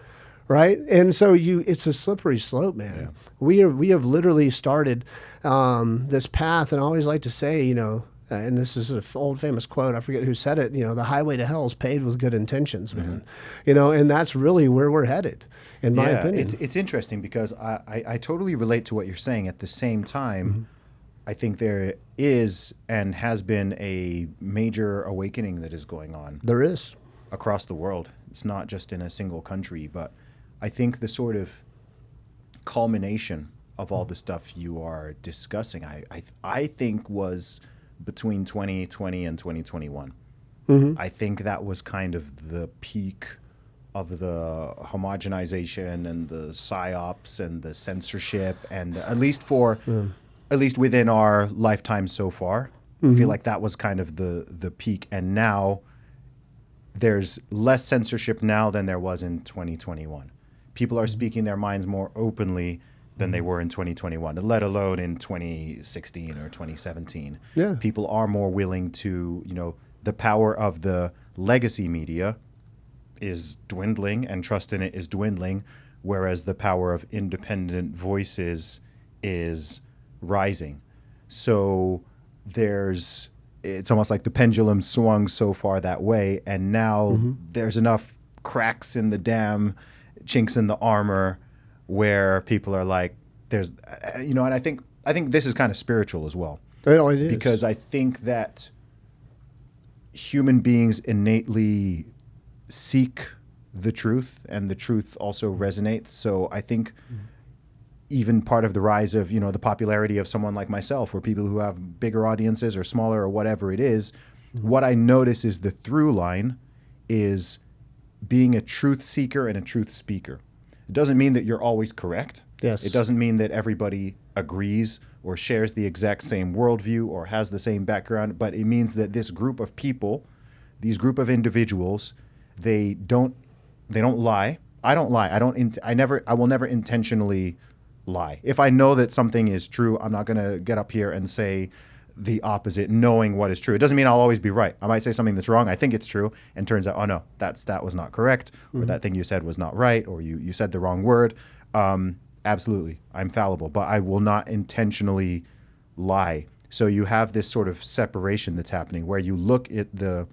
Right? And so it's a slippery slope, man.
Yeah.
We have literally started this path, and I always like to say, and this is an old famous quote, I forget who said it, the highway to hell is paved with good intentions, man. And that's really where we're headed, in my opinion.
It's interesting because I totally relate to what you're saying. At the same time, I think there is and has been a major awakening that is going on.
There is.
Across the world. It's not just in a single country, but I think the sort of culmination of all the stuff you are discussing, I think was between 2020 and 2021. I think that was kind of the peak of the homogenization and the psyops and the censorship, and at least within our lifetime so far, I feel like that was kind of the peak. And now there's less censorship now than there was in 2021. People are speaking their minds more openly than they were in 2021, let alone in 2016 or 2017.
Yeah.
People are more willing to, the power of the legacy media is dwindling and trust in it is dwindling, whereas the power of independent voices is rising. So it's almost like the pendulum swung so far that way, and now there's enough cracks in the dam, chinks in the armor, where people are like, and I think this is kind of spiritual as well.
Oh, it is.
Because I think that human beings innately seek the truth, and the truth also resonates. So I think even part of the rise of, the popularity of someone like myself, or people who have bigger audiences or smaller or whatever it is, what I notice is the through line is being a truth seeker and a truth speaker. It doesn't mean that you're always correct.
Yes.
It doesn't mean that everybody agrees or shares the exact same worldview or has the same background, but it means that this group of people, these group of individuals, they don't lie. I don't lie. I will never intentionally lie. If I know that something is true, I'm not going to get up here and say the opposite, knowing what is true. It doesn't mean I'll always be right. I might say something that's wrong. I think it's true, and turns out, oh no, that stat was not correct, or that thing you said was not right, or you said the wrong word. Absolutely, I'm fallible, but I will not intentionally lie. So you have this sort of separation that's happening, where you look at the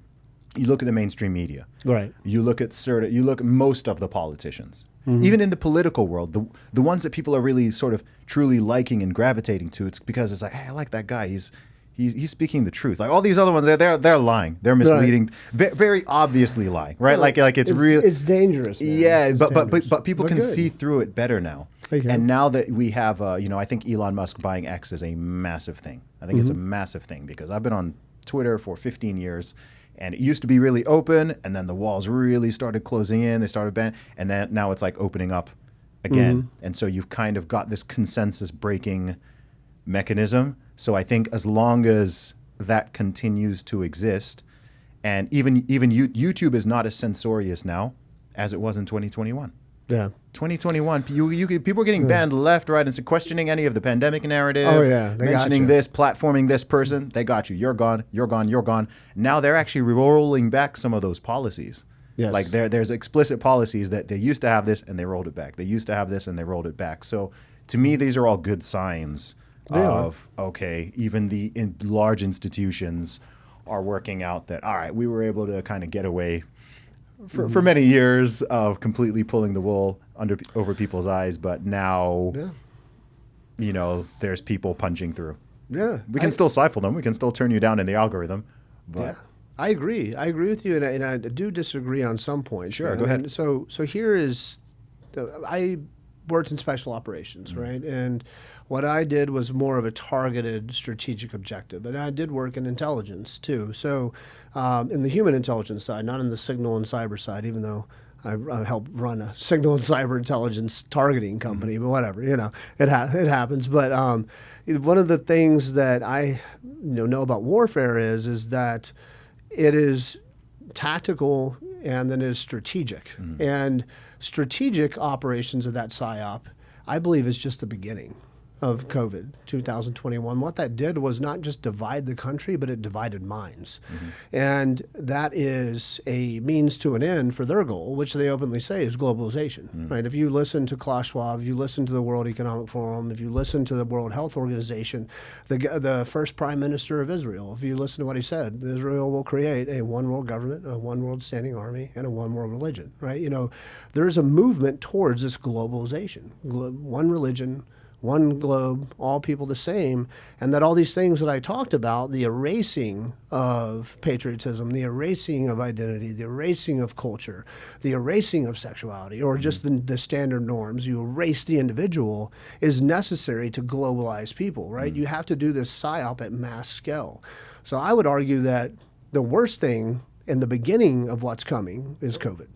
mainstream media,
Right.
You look at most of the politicians, Even in the political world, the ones that people are really sort of truly liking and gravitating to, it's because it's like, hey, I like that guy. He's speaking the truth. Like all these other ones, they're lying. They're misleading. Very obviously lying, right? Like it's real.
It's dangerous. Man.
Yeah,
It's
but
dangerous.
people can
good.
see through it better now.
They can.
And now that we have, I think Elon Musk buying X is a massive thing. I think it's a massive thing because I've been on Twitter for 15 years, and it used to be really open, and then the walls really started closing in. They started banning, and then now it's like opening up again. And so you've kind of got this consensus breaking mechanism. So I think as long as that continues to exist, and even YouTube is not as censorious now as it was in 2021.
Yeah.
2021, people are getting banned left, right, and questioning any of the pandemic narrative.
Oh, yeah, they got
mentioning
you.
this, platforming this person. They got you. You're gone. You're gone. You're gone. Now they're actually rolling back some of those policies.
Yes.
Like there's explicit policies that they used to have this and they rolled it back. They used to have this and they rolled it back. So to me, these are all good signs of okay, even the large institutions are working out that all right, we were able to kind of get away for many years of completely pulling the wool over people's eyes, but now, there's people punching through.
Yeah.
We can still stifle them. We can still turn you down in the algorithm. But
Yeah. I agree. I agree with you, and I do disagree on some points.
Sure,
man.
go ahead.
And so here is, I worked in special operations, right? And what I did was more of a targeted strategic objective. And I did work in intelligence too. So in the human intelligence side, not in the signal and cyber side, even though I helped run a signal and cyber intelligence targeting company, but whatever, it happens. But one of the things that I know about warfare is that it is tactical and then it is strategic. And strategic operations of that PSYOP, I believe, is just the beginning of COVID 2021. What that did was not just divide the country, but it divided minds. And that is a means to an end for their goal, which they openly say is globalization, right? If you listen to Klaus Schwab, if you listen to the World Economic Forum, if you listen to the World Health Organization, the first prime minister of Israel, if you listen to what he said, Israel will create a one world government, a one world standing army, and a one world religion, right? There's a movement towards this globalization, one religion, one globe, all people the same, and that all these things that I talked about, the erasing of patriotism, the erasing of identity, the erasing of culture, the erasing of sexuality, or just the standard norms, you erase the individual, is necessary to globalize people, right? You have to do this PSYOP at mass scale. So I would argue that the worst thing in the beginning of what's coming is COVID.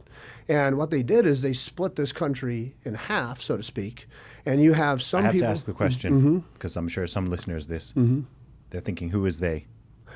And what they did is they split this country in half, so to speak. And you have some
I have
people.
to ask the question because I'm sure some listeners they're thinking, who is they?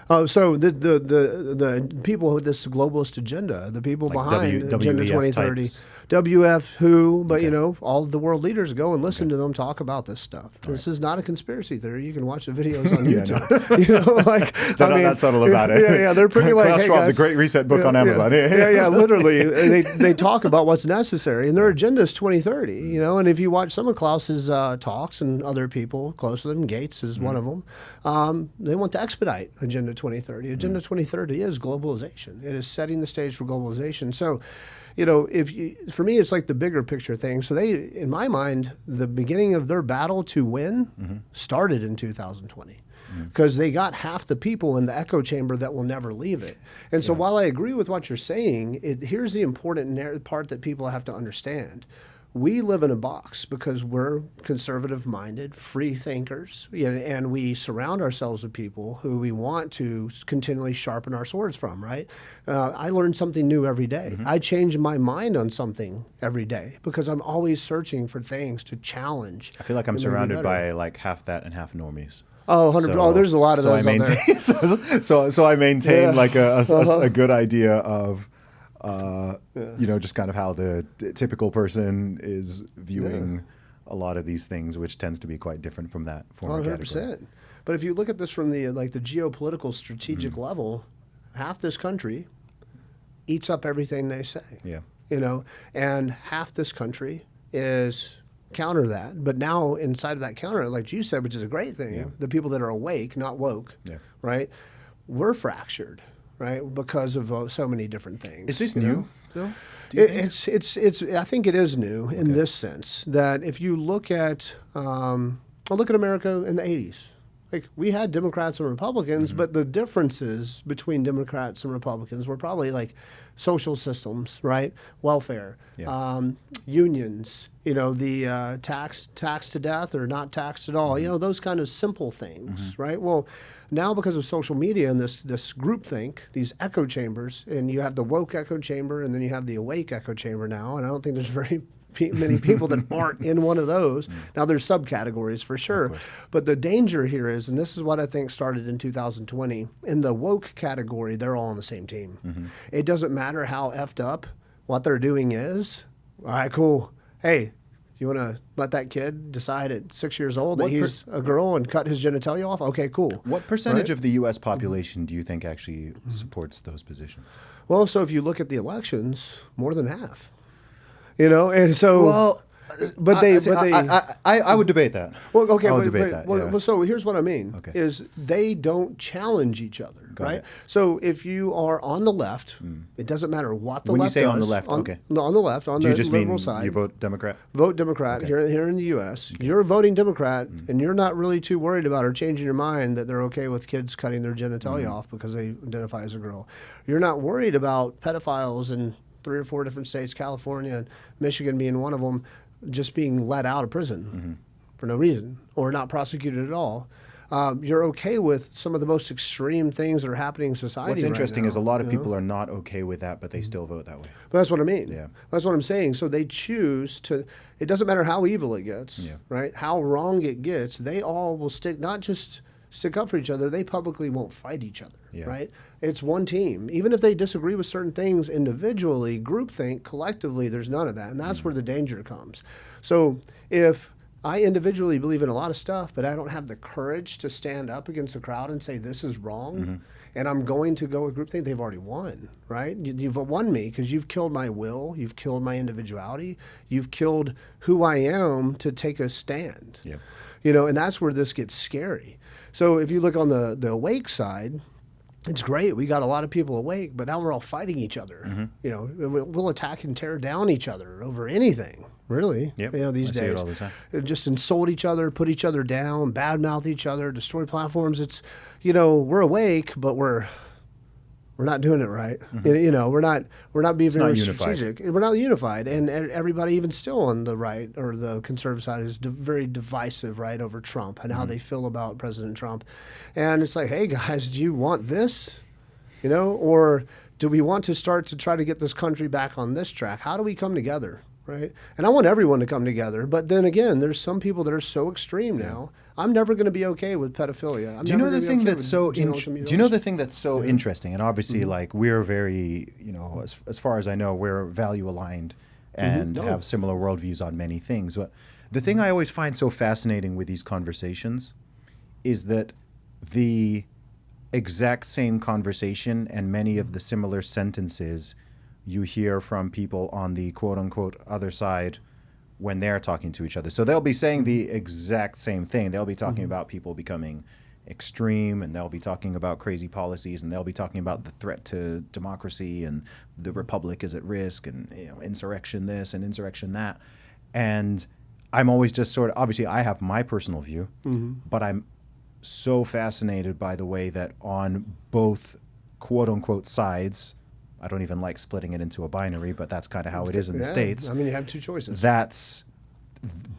Oh, so the people with this globalist agenda, the people
Like
behind Agenda
WEF
2030,
types.
WF, who, but
Okay.
all of the world leaders go and listen to them talk about this stuff. This is not a conspiracy theory. You can watch the videos on
Yeah,
YouTube.
They're not that subtle about it.
Yeah, they're pretty like,
Klaus
hey,
Schwab,
guys,
The Great Reset book on Amazon.
yeah, literally. They talk about what's necessary, and their agenda is 2030. And if you watch some of Klaus's talks and other people close to them, Gates is one of them. They want to expedite Agenda 2030. Agenda 2030 is globalization. It is setting the stage for globalization. So, for me, it's like the bigger picture thing. So they, in my mind, the beginning of their battle to win started in 2020. Because they got half the people in the echo chamber that will never leave it. And so while I agree with what you're saying, here's the important part that people have to understand. We live in a box because we're conservative-minded, free thinkers, and we surround ourselves with people who we want to continually sharpen our swords from, right? I learn something new every day. I change my mind on something every day because I'm always searching for things to challenge.
I feel like I'm
and make me
surrounded
better.
by like half that and half normies.
Oh, 100%. There's a lot of those
I
out there.
maintain, so I maintain
Yeah.
like a good idea of just kind of how the typical person is viewing a lot of these things, which tends to be quite different from that former category.
100%. But if you look at this from the geopolitical strategic level, half this country eats up everything they say.
Yeah.
And half this country is counter that. But now inside of that counter, like you said, which is a great thing, the people that are awake, not woke, right? We're fractured, right? Because of so many different things.
Is this new? still? Do you think?
It's. I think it is new in this sense that if you look at, look at America in the '80s. Like we had Democrats and Republicans, but the differences between Democrats and Republicans were probably like social systems, right? Welfare, unions, the tax to death or not taxed at all, those kind of simple things, right? Well, now because of social media and this groupthink, these echo chambers, and you have the woke echo chamber and then you have the awake echo chamber now, and I don't think there's very many people that aren't in one of those. Now there's subcategories for sure, but the danger here is, and this is what I think started in 2020, in the woke category, they're all on the same team. It doesn't matter how effed up what they're doing is. All right, cool. Hey, you want to let that kid decide at 6 years old that he's a girl and cut his genitalia off? Okay, cool.
What percentage of the U.S. population do you think actually supports those positions?
Well, so if you look at the elections, more than half. And so,
I would debate that.
Well, okay,
I would debate that.
Well, so here's what I mean:
Okay.
is they don't challenge each other, right?
it.
So if you are on the left, it doesn't matter what the
When you
left
say
does,
on the left,
on
okay.
the left, on
Do
the
you just
liberal
mean
side,
you vote Democrat?
vote Democrat here in the U.S. You're voting Democrat, and you're not really too worried about or changing your mind that they're okay with kids cutting their genitalia off because they identify as a girl. You're not worried about pedophiles in 3 or 4 different states, California and Michigan being one of them, just being let out of prison for no reason or not prosecuted at all. You're okay with some of the most extreme things that are happening in society.
What's interesting
right now,
is a lot of people are not okay with that, but they still vote that way.
But that's what I mean.
Yeah.
That's what I'm saying. So they choose to, it doesn't matter how evil it gets, right? How wrong it gets, they all will not just stick up for each other, they publicly won't fight each other, right? It's one team. Even if they disagree with certain things individually, groupthink, collectively, there's none of that. And that's where the danger comes. So if I individually believe in a lot of stuff, but I don't have the courage to stand up against the crowd and say this is wrong, and I'm going to go with groupthink, they've already won, right? You've won me because you've killed my will, you've killed my individuality, you've killed who I am to take a stand. And that's where this gets scary. So if you look on the awake side, it's great. We got a lot of people awake, but now we're all fighting each other. We'll attack and tear down each other over anything, really. These
I
days.
see it all the time.
Just insult each other, put each other down, badmouth each other, destroy platforms. It's, we're awake, but we're not doing it right. We're not being very strategic. We're not unified, and everybody, even still on the right or the conservative side, is very divisive, right, over Trump and how they feel about President Trump. And it's like, hey guys, do you want this? Or do we want to start to try to get this country back on this track? How do we come together? Right? And I want everyone to come together. But then again, there's some people that are so extreme now. I'm never going to be okay with pedophilia.
Do you know the thing that's so interesting? And obviously, like, we're very, as far as I know, we're value aligned and have similar worldviews on many things. But the thing I always find so fascinating with these conversations is that the exact same conversation and many of the similar sentences you hear from people on the quote-unquote other side when they're talking to each other. So they'll be saying the exact same thing. They'll be talking about people becoming extreme, and they'll be talking about crazy policies, and they'll be talking about the threat to democracy, and the republic is at risk, and insurrection this and insurrection that. And I'm always just sort of, obviously I have my personal view, but I'm so fascinated by the way that on both quote-unquote sides, I don't even like splitting it into a binary, but that's kind of how it is in the States.
I mean, you have two choices.
That's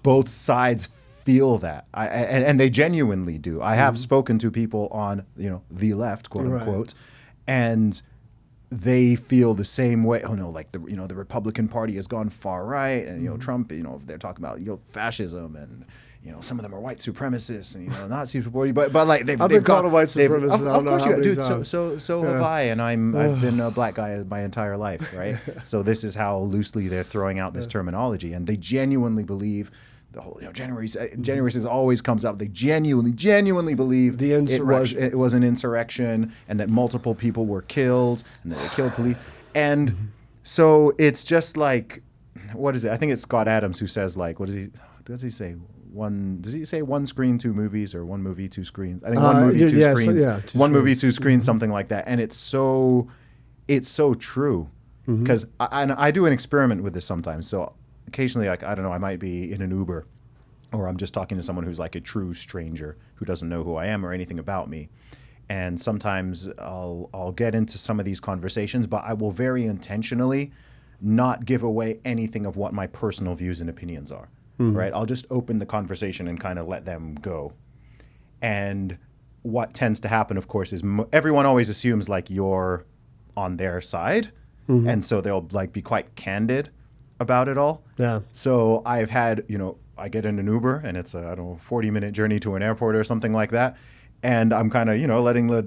both sides feel that, and they genuinely do. I have spoken to people on the left, quote unquote, and they feel the same way. Oh no, like the Republican Party has gone far right, and Trump, they're talking about fascism, and some of them are white supremacists and Nazis, but like they've
called a white supremacist.
Of course you, dude. So have I, and I've been a black guy my entire life, right? So this is how loosely they're throwing out this terminology, and they genuinely believe the whole January 6th always comes up. They genuinely believe
the insurrection.
It was an insurrection, and that multiple people were killed, and that they killed police, and so it's just like, what is it? I think it's Scott Adams who says, like, what does he say? Does he say one screen, two movies, or one movie, two screens? I think one movie, two screens. One movie, two screens, something like that. And it's so true. Because I do an experiment with this sometimes. So occasionally, like, I don't know, I might be in an Uber, or I'm just talking to someone who's like a true stranger who doesn't know who I am or anything about me. And sometimes I'll get into some of these conversations, but I will very intentionally not give away anything of what my personal views and opinions are, right? I'll just open the conversation and kind of let them go. And what tends to happen, of course, is everyone always assumes like you're on their side. And so they'll like be quite candid about it all.
Yeah.
So I've had, I get in an Uber and it's a, 40-minute journey to an airport or something like that. And I'm kind of,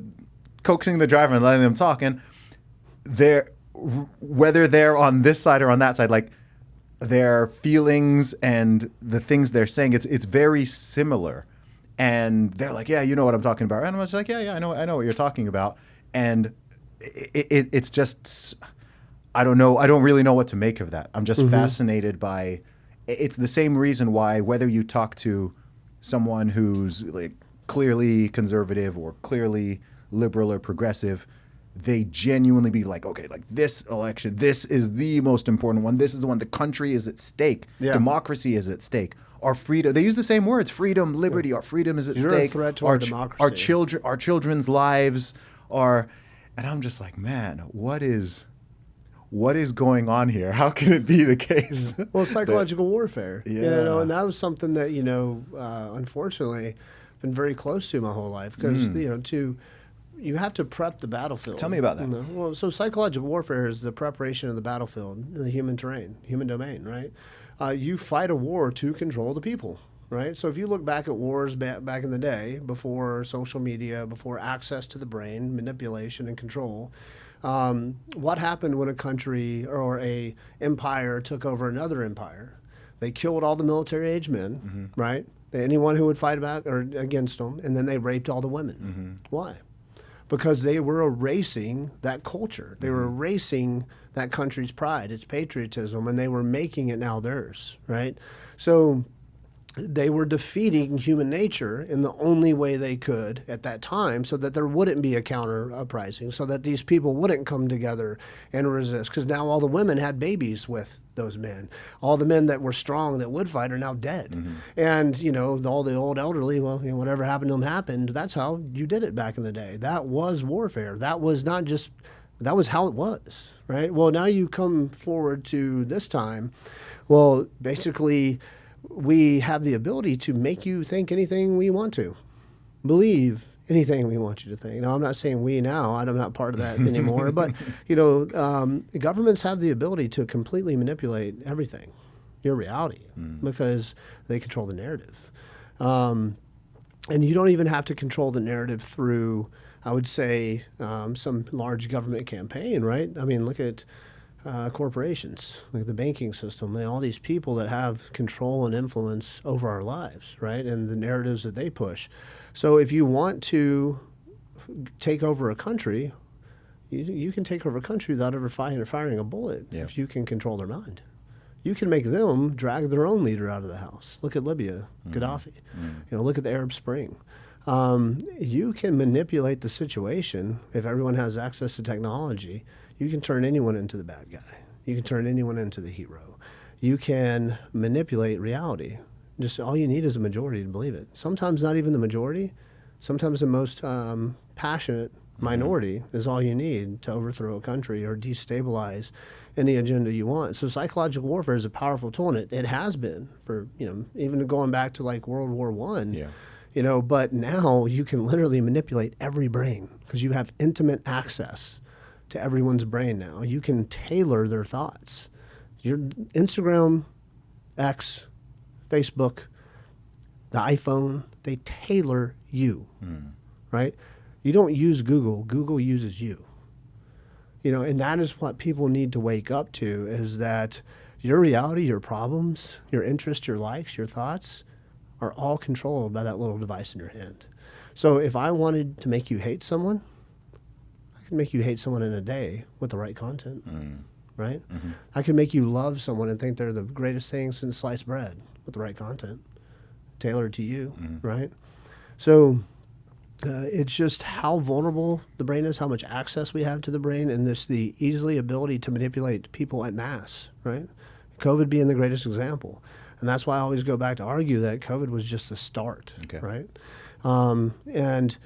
coaxing the driver and letting them talk. And whether they're on this side or on that side, like their feelings and the things they're saying, it's very similar. And they're like, yeah, you know what I'm talking about. And I was like, yeah, I know what you're talking about. And it's just, I don't know. I don't really know what to make of that. I'm just fascinated by, it's the same reason why whether you talk to someone who's like clearly conservative or clearly liberal or progressive, they genuinely be like, okay, like this election, this is the most important one. This is the one. The country is at stake.
Yeah.
Democracy is at stake. Our freedom. They use the same words: freedom, liberty. Our freedom is at
You're
stake.
a threat to our democracy.
Our children's lives are. And I'm just like, man, what is going on here? How can it be the case?
Well, psychological warfare.
Yeah.
And that was something that, unfortunately, been very close to my whole life because, you have to prep the battlefield.
Tell me about that.
Well, so psychological warfare is the preparation of the battlefield, the human terrain, human domain, right? You fight a war to control the people, right? So if you look back at wars back in the day, before social media, before access to the brain, manipulation and control, what happened when a country or a empire took over another empire? They killed all the military-age men, right? Anyone who would fight back or against them, and then they raped all the women. Why? Because they were erasing that culture. They were erasing that country's pride, its patriotism, and they were making it now theirs, right? So they were defeating human nature in the only way they could at that time so that there wouldn't be a counter uprising, so that these people wouldn't come together and resist. Because now all the women had babies with those men. All the men that were strong that would fight are now dead. And, all the old elderly, well, whatever happened to them happened. That's how you did it back in the day. That was warfare. That was how it was, right? Well, now you come forward to this time. Well, basically, we have the ability to make you think anything we want to, believe anything we want you to think. Now, I'm not saying we now, I'm not part of that anymore, but, governments have the ability to completely manipulate everything, your reality, because they control the narrative. And you don't even have to control the narrative through, I would say, some large government campaign, right? I mean, look at corporations, like the banking system, all these people that have control and influence over our lives, right? And the narratives that they push. So if you want to take over a country, you can take over a country without ever firing a bullet if you can control their mind. You can make them drag their own leader out of the house. Look at Libya, Gaddafi. Look at the Arab Spring. You can manipulate the situation if everyone has access to technology. You can turn anyone into the bad guy. You can turn anyone into the hero. You can manipulate reality. Just all you need is a majority to believe it. Sometimes not even the majority. Sometimes the most passionate minority is all you need to overthrow a country or destabilize any agenda you want. So psychological warfare is a powerful tool, and it has been for, even going back to like World War I. But now you can literally manipulate every brain because you have intimate access to everyone's brain now. You can tailor their thoughts. Your Instagram, X, Facebook, the iPhone, they tailor you, right? You don't use Google. Google uses you. And that is what people need to wake up to, is that your reality, your problems, your interests, your likes, your thoughts are all controlled by that little device in your hand. So if I wanted to make you hate someone, I can make you hate someone in a day with the right content, right? I can make you love someone and think they're the greatest thing since sliced bread with the right content, tailored to you, right? So It's just how vulnerable the brain is, how much access we have to the brain, and the easily ability to manipulate people en masse, right? COVID being the greatest example. And that's why I always go back to argue that COVID was just the start, right? And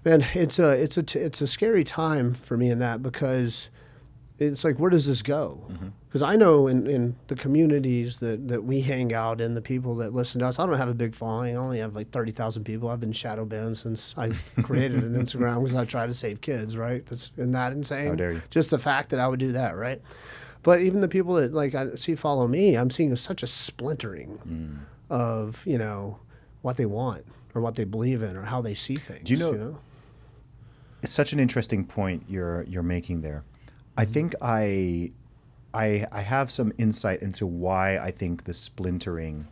man, it's a scary time for me in that, because it's like, where does this go? Because I know in the communities that we hang out in, the people that listen to us, I don't have a big following. I only have like 30,000 people. I've been shadow banned since I created an Instagram because I try to save kids, right? Isn't that insane?
How dare you?
Just the fact that I would do that, right? But even the people that like I see follow me, I'm seeing such a splintering of, what they want or what they believe in or how they see things.
Do you know? It's such an interesting point you're making there. I think I have some insight into why I think the splintering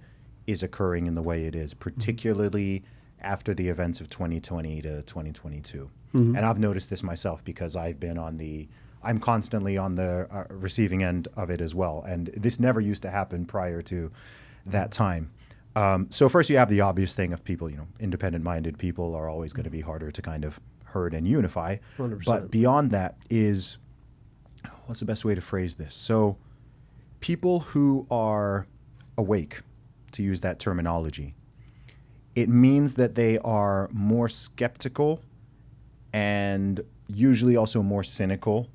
is occurring in the way it is, particularly after the events of 2020 to 2022. And I've noticed this myself because I'm constantly on the receiving end of it as well. And this never used to happen prior to that time. So first you have the obvious thing of people, independent-minded people are always going to be harder to kind of herd and unify.
100%.
But beyond that is, what's the best way to phrase this? So people who are awake, to use that terminology, it means that they are more skeptical and usually also more cynical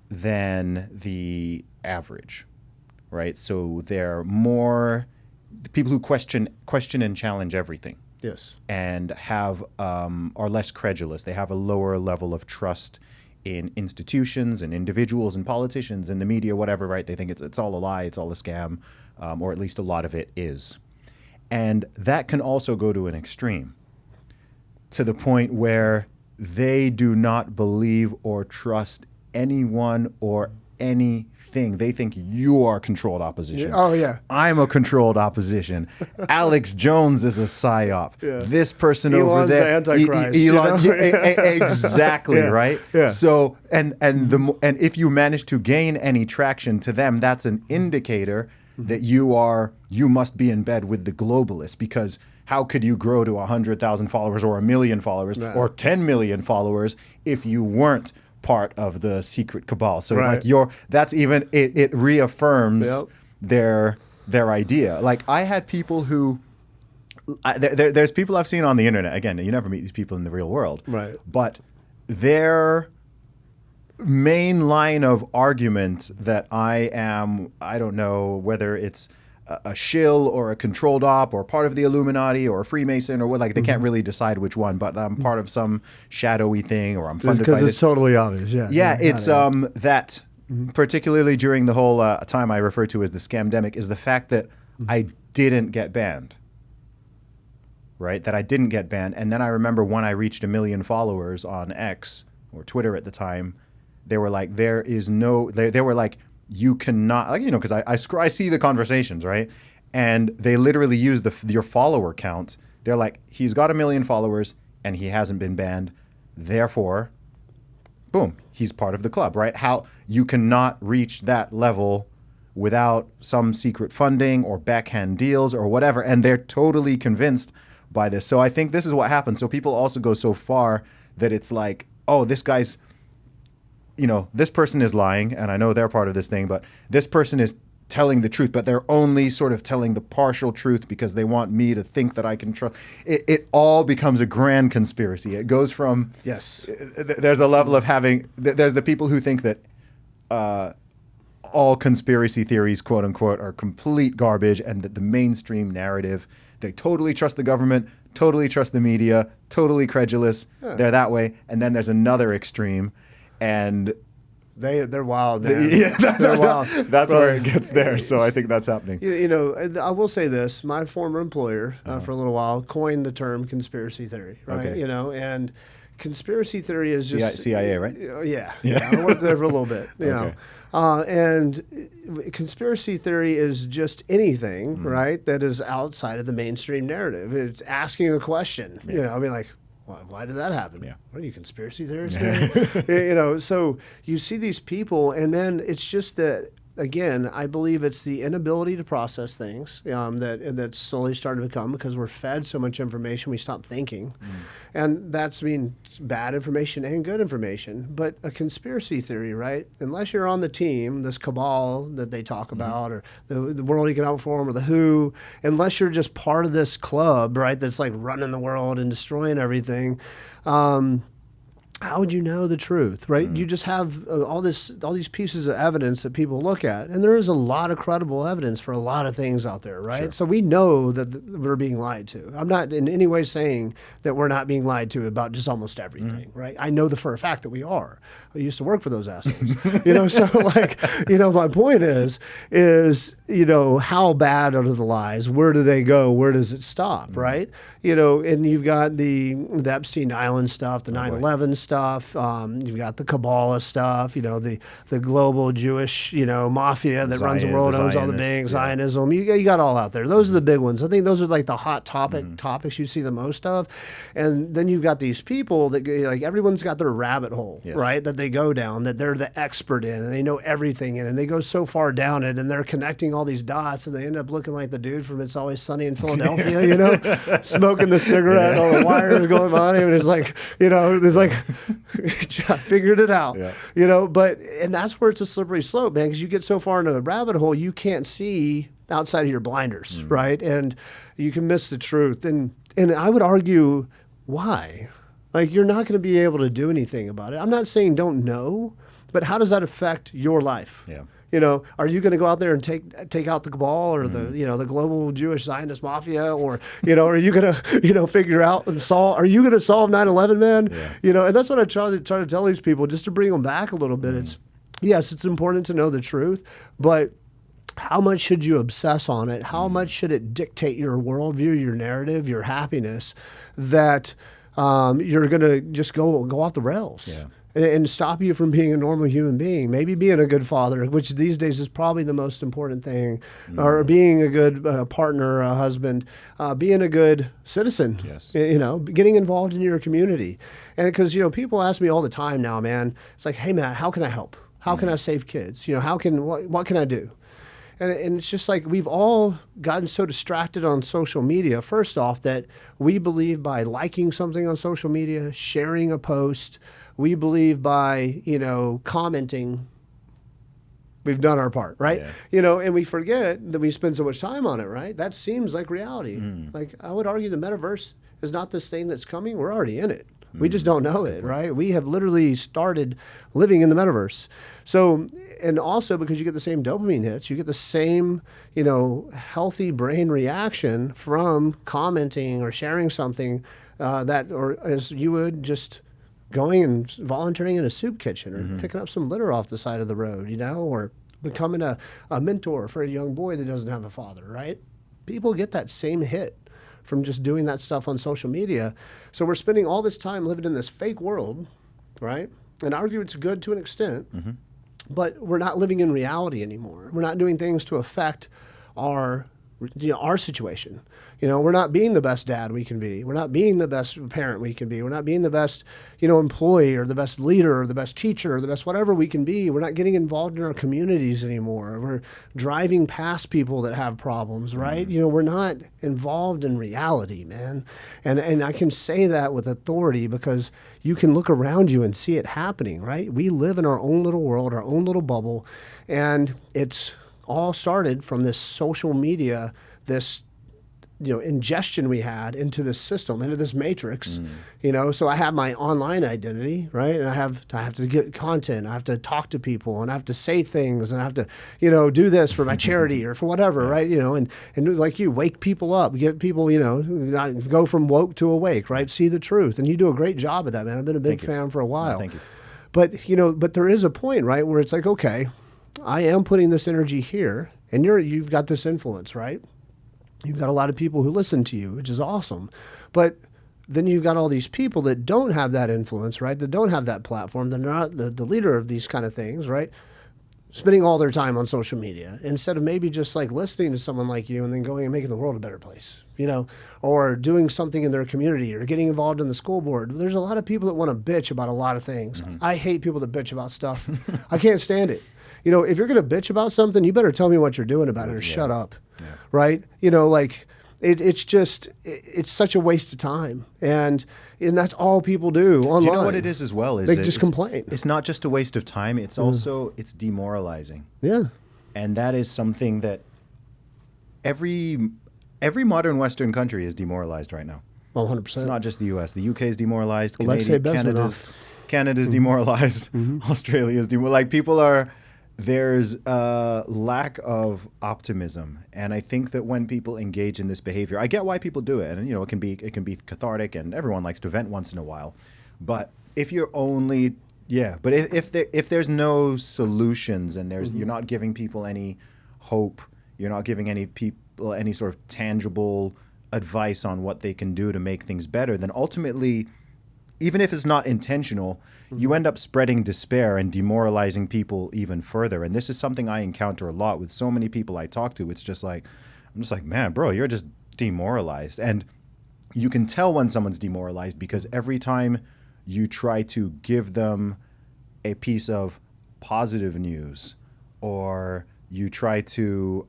than the average, right? So they're more people who question and challenge everything.
Yes.
And are less credulous. They have a lower level of trust in institutions and individuals and politicians and the media, whatever, right? They think it's all a lie, it's all a scam, or at least a lot of it is. And that can also go to an extreme, to the point where they do not believe or trust anyone or anything. They think you are controlled opposition.
Oh, yeah.
I'm a controlled opposition. Alex Jones is a psyop.
Yeah.
This person
Elon's
over there,
the Antichrist,
Elon, exactly,
Yeah.
right?
Yeah.
So, and if you manage to gain any traction to them, that's an indicator that you must be in bed with the globalists, because how could you grow to 100,000 followers or 1 million followers or 10 million followers if you weren't part of the secret cabal? So
Right.
like that's even it reaffirms their idea. Like I had people who there's people I've seen on the internet. Again, you never meet these people in the real world,
Right.
But their main line of argument that I don't know whether it's a shill or a controlled op or part of the Illuminati or a Freemason or what, like they can't really decide which one, but I'm part of some shadowy thing or I'm funded by
Because
this.
it's totally obvious, yeah.
Yeah, it's that particularly during the whole time I refer to as the scamdemic is the fact that I didn't get banned, right? That I didn't get banned. And then I remember when I reached 1 million followers on X or Twitter at the time, they were like, they were like, you cannot, like, because I see the conversations, right? And they literally use your follower count. They're like, he's got 1 million followers and he hasn't been banned. Therefore, boom, he's part of the club, right? How you cannot reach that level without some secret funding or backhand deals or whatever. And they're totally convinced by this. So I think this is what happens. So people also go so far that it's like, oh, this guy's, this person is lying, and I know they're part of this thing, but this person is telling the truth, but they're only sort of telling the partial truth because they want me to think that I can trust. It all becomes a grand conspiracy. It goes from,
Yes.
There's a level of there's the people who think that all conspiracy theories, quote unquote, are complete garbage, and that the mainstream narrative, they totally trust the government, totally trust the media, totally credulous. Yeah. They're that way. And then there's another extreme. And
they're wild, man.
They're wild. That's where it gets there. So I think that's happening.
I will say this: my former employer, for a little while, coined the term conspiracy theory. Right?
Okay.
And conspiracy theory is just
CIA, right?
Yeah. I worked there for a little bit. You know, and conspiracy theory is just anything, right, that is outside of the mainstream narrative. It's asking a question.
Yeah.
I mean, like, why did that happen?
Yeah.
What are you, conspiracy theorists? So you see these people, and then it's just that again, I believe it's the inability to process things that's slowly starting to become, because we're fed so much information, we stop thinking. And that's bad information and good information. But a conspiracy theory, right? Unless you're on the team, this cabal that they talk about, or the World Economic Forum, or the WHO, unless you're just part of this club, right, that's like running the world and destroying everything, how would you know the truth, right? You just have all these pieces of evidence that people look at, and there is a lot of credible evidence for a lot of things out there, right?
Sure.
So we know that we're being lied to. I'm not in any way saying that we're not being lied to about just almost everything, right? I know for a fact that we are. I used to work for those assholes, So like, my point is, how bad are the lies? Where do they go? Where does it stop, right? And you've got the Epstein Island stuff, the 9/11 stuff. You've got the Kabbalah stuff. The global Jewish mafia that runs the world, owns all the banks, Zionism. You got all out there. Those are the big ones. I think those are like the hot topics you see the most of. And then you've got these people that like everyone's got their rabbit hole, right? That they go down, that they're the expert in, and they know everything in, and they go so far down it, and they're connecting all these dots, and they end up looking like the dude from It's Always Sunny in Philadelphia, smoking the cigarette, and all the wires going on, and it's like, there's like, I figured it out, and that's where it's a slippery slope, man, because you get so far into the rabbit hole, you can't see outside of your blinders, right? And you can miss the truth, and I would argue, why? Like, you're not going to be able to do anything about it. I'm not saying don't know, but how does that affect your life?
Yeah.
Are you going to go out there and take out the cabal, or the global Jewish Zionist mafia, or are you going to figure out and solve? Are you going to solve 9/11, man?
Yeah.
And that's what I try to tell these people, just to bring them back a little bit. It's it's important to know the truth, but how much should you obsess on it? How much should it dictate your worldview, your narrative, your happiness, that you're going to just go off the rails?
Yeah.
And stop you from being a normal human being, maybe being a good father, which these days is probably the most important thing, or being a good partner, a husband, being a good citizen, getting involved in your community. And because, people ask me all the time now, man, it's like, hey, Matt, how can I help? How can I save kids? What can I do? And it's just like we've all gotten so distracted on social media, first off, that we believe by liking something on social media, sharing a post, we believe by, commenting, we've done our part, right?
Yeah.
And we forget that we spend so much time on it, right? That seems like reality. Like, I would argue the metaverse is not this thing that's coming. We're already in it. We just don't know it, right? We have literally started living in the metaverse. So, and also because you get the same dopamine hits, you get the same, healthy brain reaction from commenting or sharing something or as you would just going and volunteering in a soup kitchen, or picking up some litter off the side of the road, or becoming a mentor for a young boy that doesn't have a father, right? People get that same hit from just doing that stuff on social media. So we're spending all this time living in this fake world, right? And I argue it's good to an extent, but we're not living in reality anymore. We're not doing things to affect our situation. We're not being the best dad we can be. We're not being the best parent we can be. We're not being the best, employee, or the best leader, or the best teacher, or the best whatever we can be. We're not getting involved in our communities anymore. We're driving past people that have problems, right? We're not involved in reality, man. And I can say that with authority because you can look around you and see it happening, right? We live in our own little world, our own little bubble, and it's all started from this social media, this ingestion we had into this system, into this matrix, so I have my online identity, right? And I have to get content, I have to talk to people, and I have to say things, and I have to, do this for my charity or for whatever, right? And like you wake people up, get people, go from woke to awake, right? See the truth. And you do a great job of that, man. I've been a big fan for a while.
Thank you.
But there is a point, right, where it's like, okay, I am putting this energy here, and you've got this influence, right? You've got a lot of people who listen to you, which is awesome. But then you've got all these people that don't have that influence, right? That don't have that platform. They're not the leader of these kind of things, right? Spending all their time on social media instead of maybe just like listening to someone like you and then going and making the world a better place, or doing something in their community or getting involved in the school board. There's a lot of people that want to bitch about a lot of things. I hate people that bitch about stuff. I can't stand it. if you're going to bitch about something, you better tell me what you're doing about it or shut up.
Yeah.
Right? It's such a waste of time. And that's all people do online.
Do you know what it is as well?
They just complain.
It's not just a waste of time. It's also, it's demoralizing.
Yeah.
And that is something that every modern Western country is demoralized right now.
100%.
It's not just the U.S. The U.K. is demoralized.
Alexei Bezmenov.
Canada's demoralized. Australia is demoralized. Like, people are, there's a lack of optimism. And I think that when people engage in this behavior, I get why people do it. And, it can be cathartic, and everyone likes to vent once in a while. But if you're only, but if there's no solutions, and you're not giving people any hope, you're not giving any people any sort of tangible advice on what they can do to make things better, then ultimately, even if it's not intentional, you end up spreading despair and demoralizing people even further. And this is something I encounter a lot with so many people I talk to. It's just like, I'm just like, man, bro, you're just demoralized. And you can tell when someone's demoralized because every time you try to give them a piece of positive news, or you try to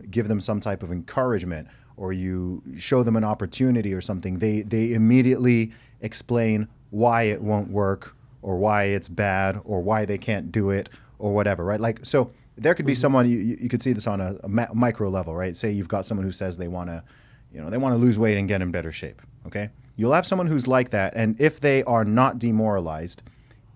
give them some type of encouragement, or you show them an opportunity or something, they immediately explain why it won't work, or why it's bad, or why they can't do it, or whatever, right? Like, so there could be someone, you could see this on a micro level, right? Say you've got someone who says they want to, they want to lose weight and get in better shape, okay? You'll have someone who's like that, and if they are not demoralized,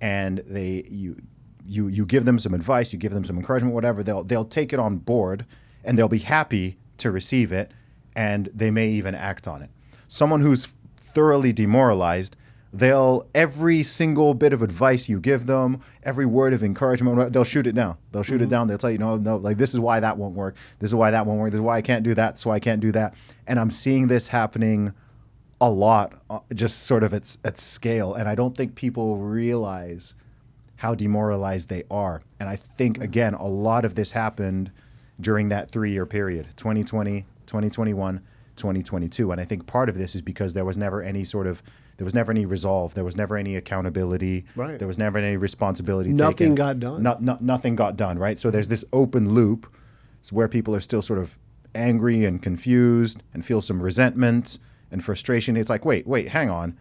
and you give them some advice, you give them some encouragement, whatever, they'll take it on board, and they'll be happy to receive it, and they may even act on it. Someone who's thoroughly demoralized, every single bit of advice you give them, every word of encouragement, they'll shoot it down. They'll shoot it down. They'll tell you, no, like, this is why that won't work. This is why that won't work. This is why I can't do that. This is why I can't do that. And I'm seeing this happening a lot, just sort of at scale. And I don't think people realize how demoralized they are. And I think, again, a lot of this happened during that 3-year period, 2020, 2021, 2022. And I think part of this is because there was never any resolve. There was never any accountability.
Right.
There was never any responsibility
Nothing
taken.
got done.
Nothing got done, right? So there's this open loop where people are still sort of angry and confused and feel some resentment and frustration. It's like, wait, hang on.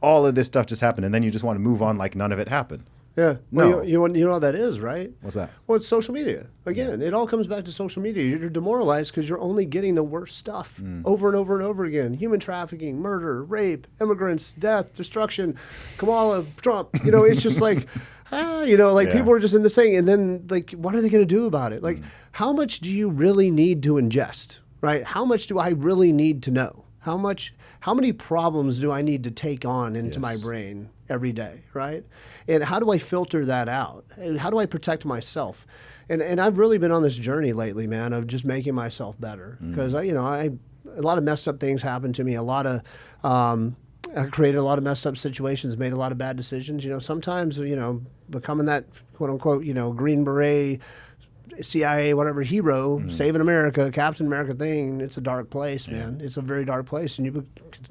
All of this stuff just happened, and then you just want to move on like none of it happened.
Yeah.
No.
Well, you know what that is, right?
What's that?
Well, it's social media. Again, it all comes back to social media. You're demoralized because you're only getting the worst stuff over and over and over again. Human trafficking, murder, rape, immigrants, death, destruction, Kamala, Trump. It's just like, people are just in this thing. And then, like, what are they going to do about it? Like, how much do you really need to ingest, right? How much do I really need to know? How many problems do I need to take on into my brain every day, right? And how do I filter that out? And how do I protect myself? And I've really been on this journey lately, man, of just making myself better. Because a lot of messed up things happened to me. I created a lot of messed up situations, made a lot of bad decisions. Sometimes, becoming that quote unquote, Green Beret, CIA, whatever hero, saving America, Captain America thing, it's a dark place, man. It's a very dark place, and you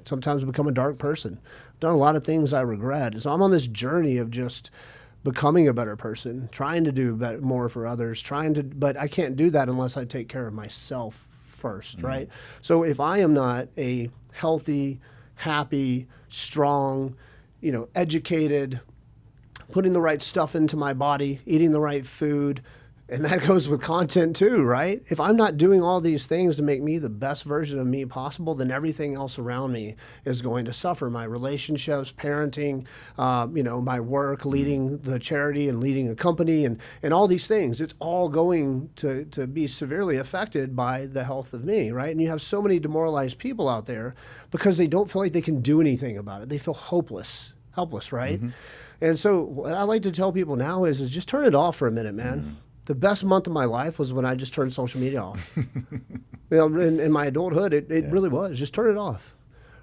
sometimes become a dark person. I've done a lot of things I regret. So I'm on this journey of just becoming a better person, trying to do more for others, but I can't do that unless I take care of myself first, right? So if I am not a healthy, happy, strong, educated, putting the right stuff into my body, eating the right food, and that goes with content too, right? If I'm not doing all these things to make me the best version of me possible, then everything else around me is going to suffer. My relationships, parenting, my work, leading the charity and leading a company and all these things. It's all going to be severely affected by the health of me, right? And you have so many demoralized people out there because they don't feel like they can do anything about it. They feel helpless, right? And so what I like to tell people now is just turn it off for a minute, man. The best month of my life was when I just turned social media off. In my adulthood, it really was. Just turn it off.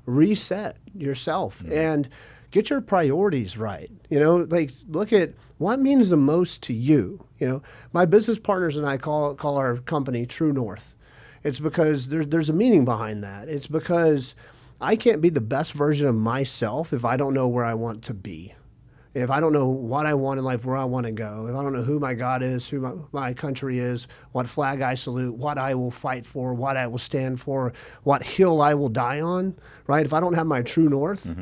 Reset yourself and get your priorities right. Look at what means the most to you. My business partners and I call our company True North. It's because there's a meaning behind that. It's because I can't be the best version of myself if I don't know where I want to be. if I don't know what I want in life, where I want to go, if I don't know who my God is, who my country is, what flag I salute, what I will fight for, what I will stand for, what hill I will die on, right? If I don't have my true north,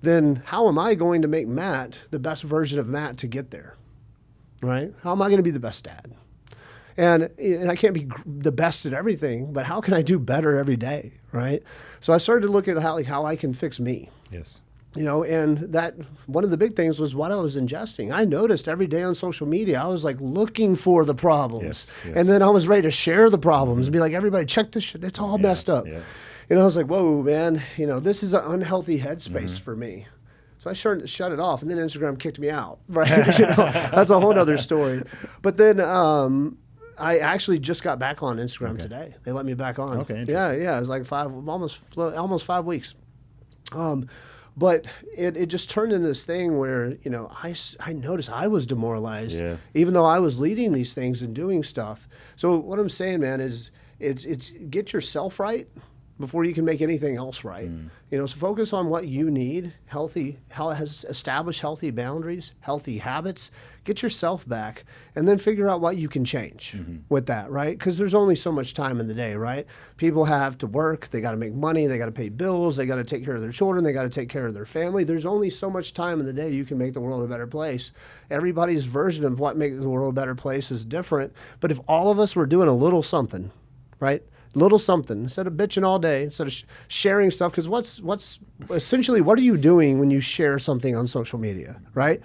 then how am I going to make Matt the best version of Matt to get there, right? How am I going to be the best dad? And I can't be the best at everything, but how can I do better every day, right? So I started to look at how I can fix me.
Yes.
And that one of the big things was what I was ingesting. I noticed every day on social media, I was like looking for the problems.
Yes.
And then I was ready to share the problems and be like, everybody, check this shit. It's all messed up.
Yeah.
And I was like, whoa, man, this is an unhealthy headspace for me. So I shut it off, and then Instagram kicked me out, right? That's a whole other story. But then I actually just got back on Instagram today. They let me back on.
Okay,
interesting. Yeah. It was like almost 5 weeks. But it just turned into this thing where, I noticed I was demoralized, even though I was leading these things and doing stuff. So what I'm saying, man, is it's get yourself right before you can make anything else right. So focus on what you need, establish healthy boundaries, healthy habits, get yourself back, and then figure out what you can change with that, right? Because there's only so much time in the day, right? People have to work, they got to make money, they got to pay bills, they got to take care of their children, they got to take care of their family. There's only so much time in the day you can make the world a better place. Everybody's version of what makes the world a better place is different, but if all of us were doing a little something, right? Little something, instead of bitching all day, instead of sharing stuff, because what's essentially, what are you doing when you share something on social media, right?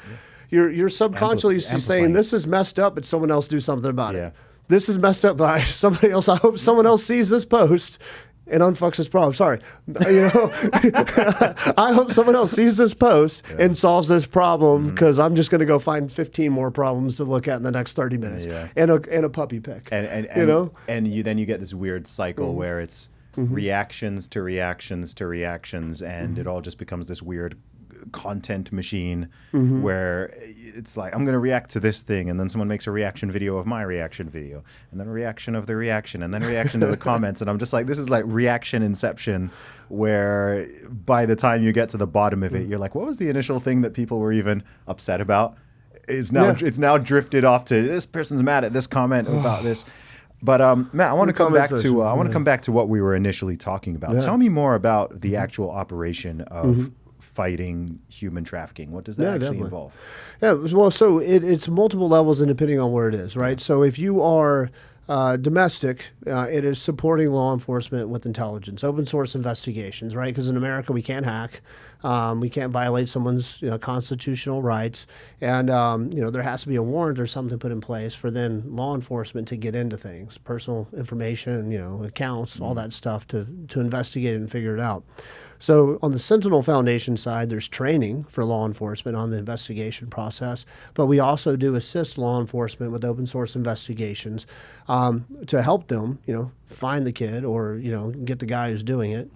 You're subconsciously saying, this is messed up, but someone else do something about it. This is messed up by somebody else. I hope someone else sees this post and unfucks this problem. Sorry. I hope someone else sees this post and solves this problem, because I'm just going to go find 15 more problems to look at in the next 30 minutes and a puppy pick.
And then you get this weird cycle where it's reactions to reactions to reactions, and it all just becomes this weird content machine where it's like, I'm going to react to this thing, and then someone makes a reaction video of my reaction video, and then a reaction of the reaction, and then a reaction to the comments, and I'm just like, this is like reaction inception, where by the time you get to the bottom of it, you're like, what was the initial thing that people were even upset about? It's now drifted off to, this person's mad at this comment about this. But Matt, I want to come back to what we were initially talking about. Tell me more about the actual operation of fighting human trafficking. What does that actually involve?
Yeah, well, so it's multiple levels and depending on where it is, right? So if you are domestic, it is supporting law enforcement with intelligence, open source investigations, right? Because in America, we can't hack. We can't violate someone's constitutional rights. And, there has to be a warrant or something put in place for then law enforcement to get into things, personal information, accounts, all that stuff to investigate it and figure it out. So on the Sentinel Foundation side, there's training for law enforcement on the investigation process, but we also do assist law enforcement with open source investigations to help them, find the kid or, get the guy who's doing it.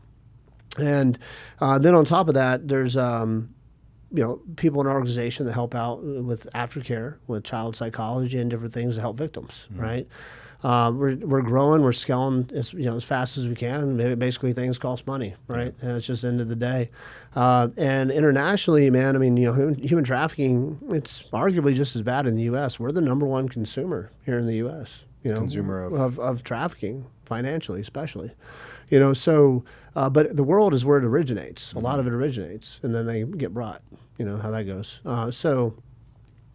And then on top of that, there's people in our organization that help out with aftercare, with child psychology and different things to help victims, right? We're growing, we're scaling as fast as we can. Basically, things cost money, right? And it's just the end of the day. And internationally, man, human trafficking, it's arguably just as bad in the U.S. We're the number one consumer here in the U.S.
Consumer
of trafficking, financially, especially. So, but the world is where it originates. A lot of it originates, and then they get brought. How that goes. So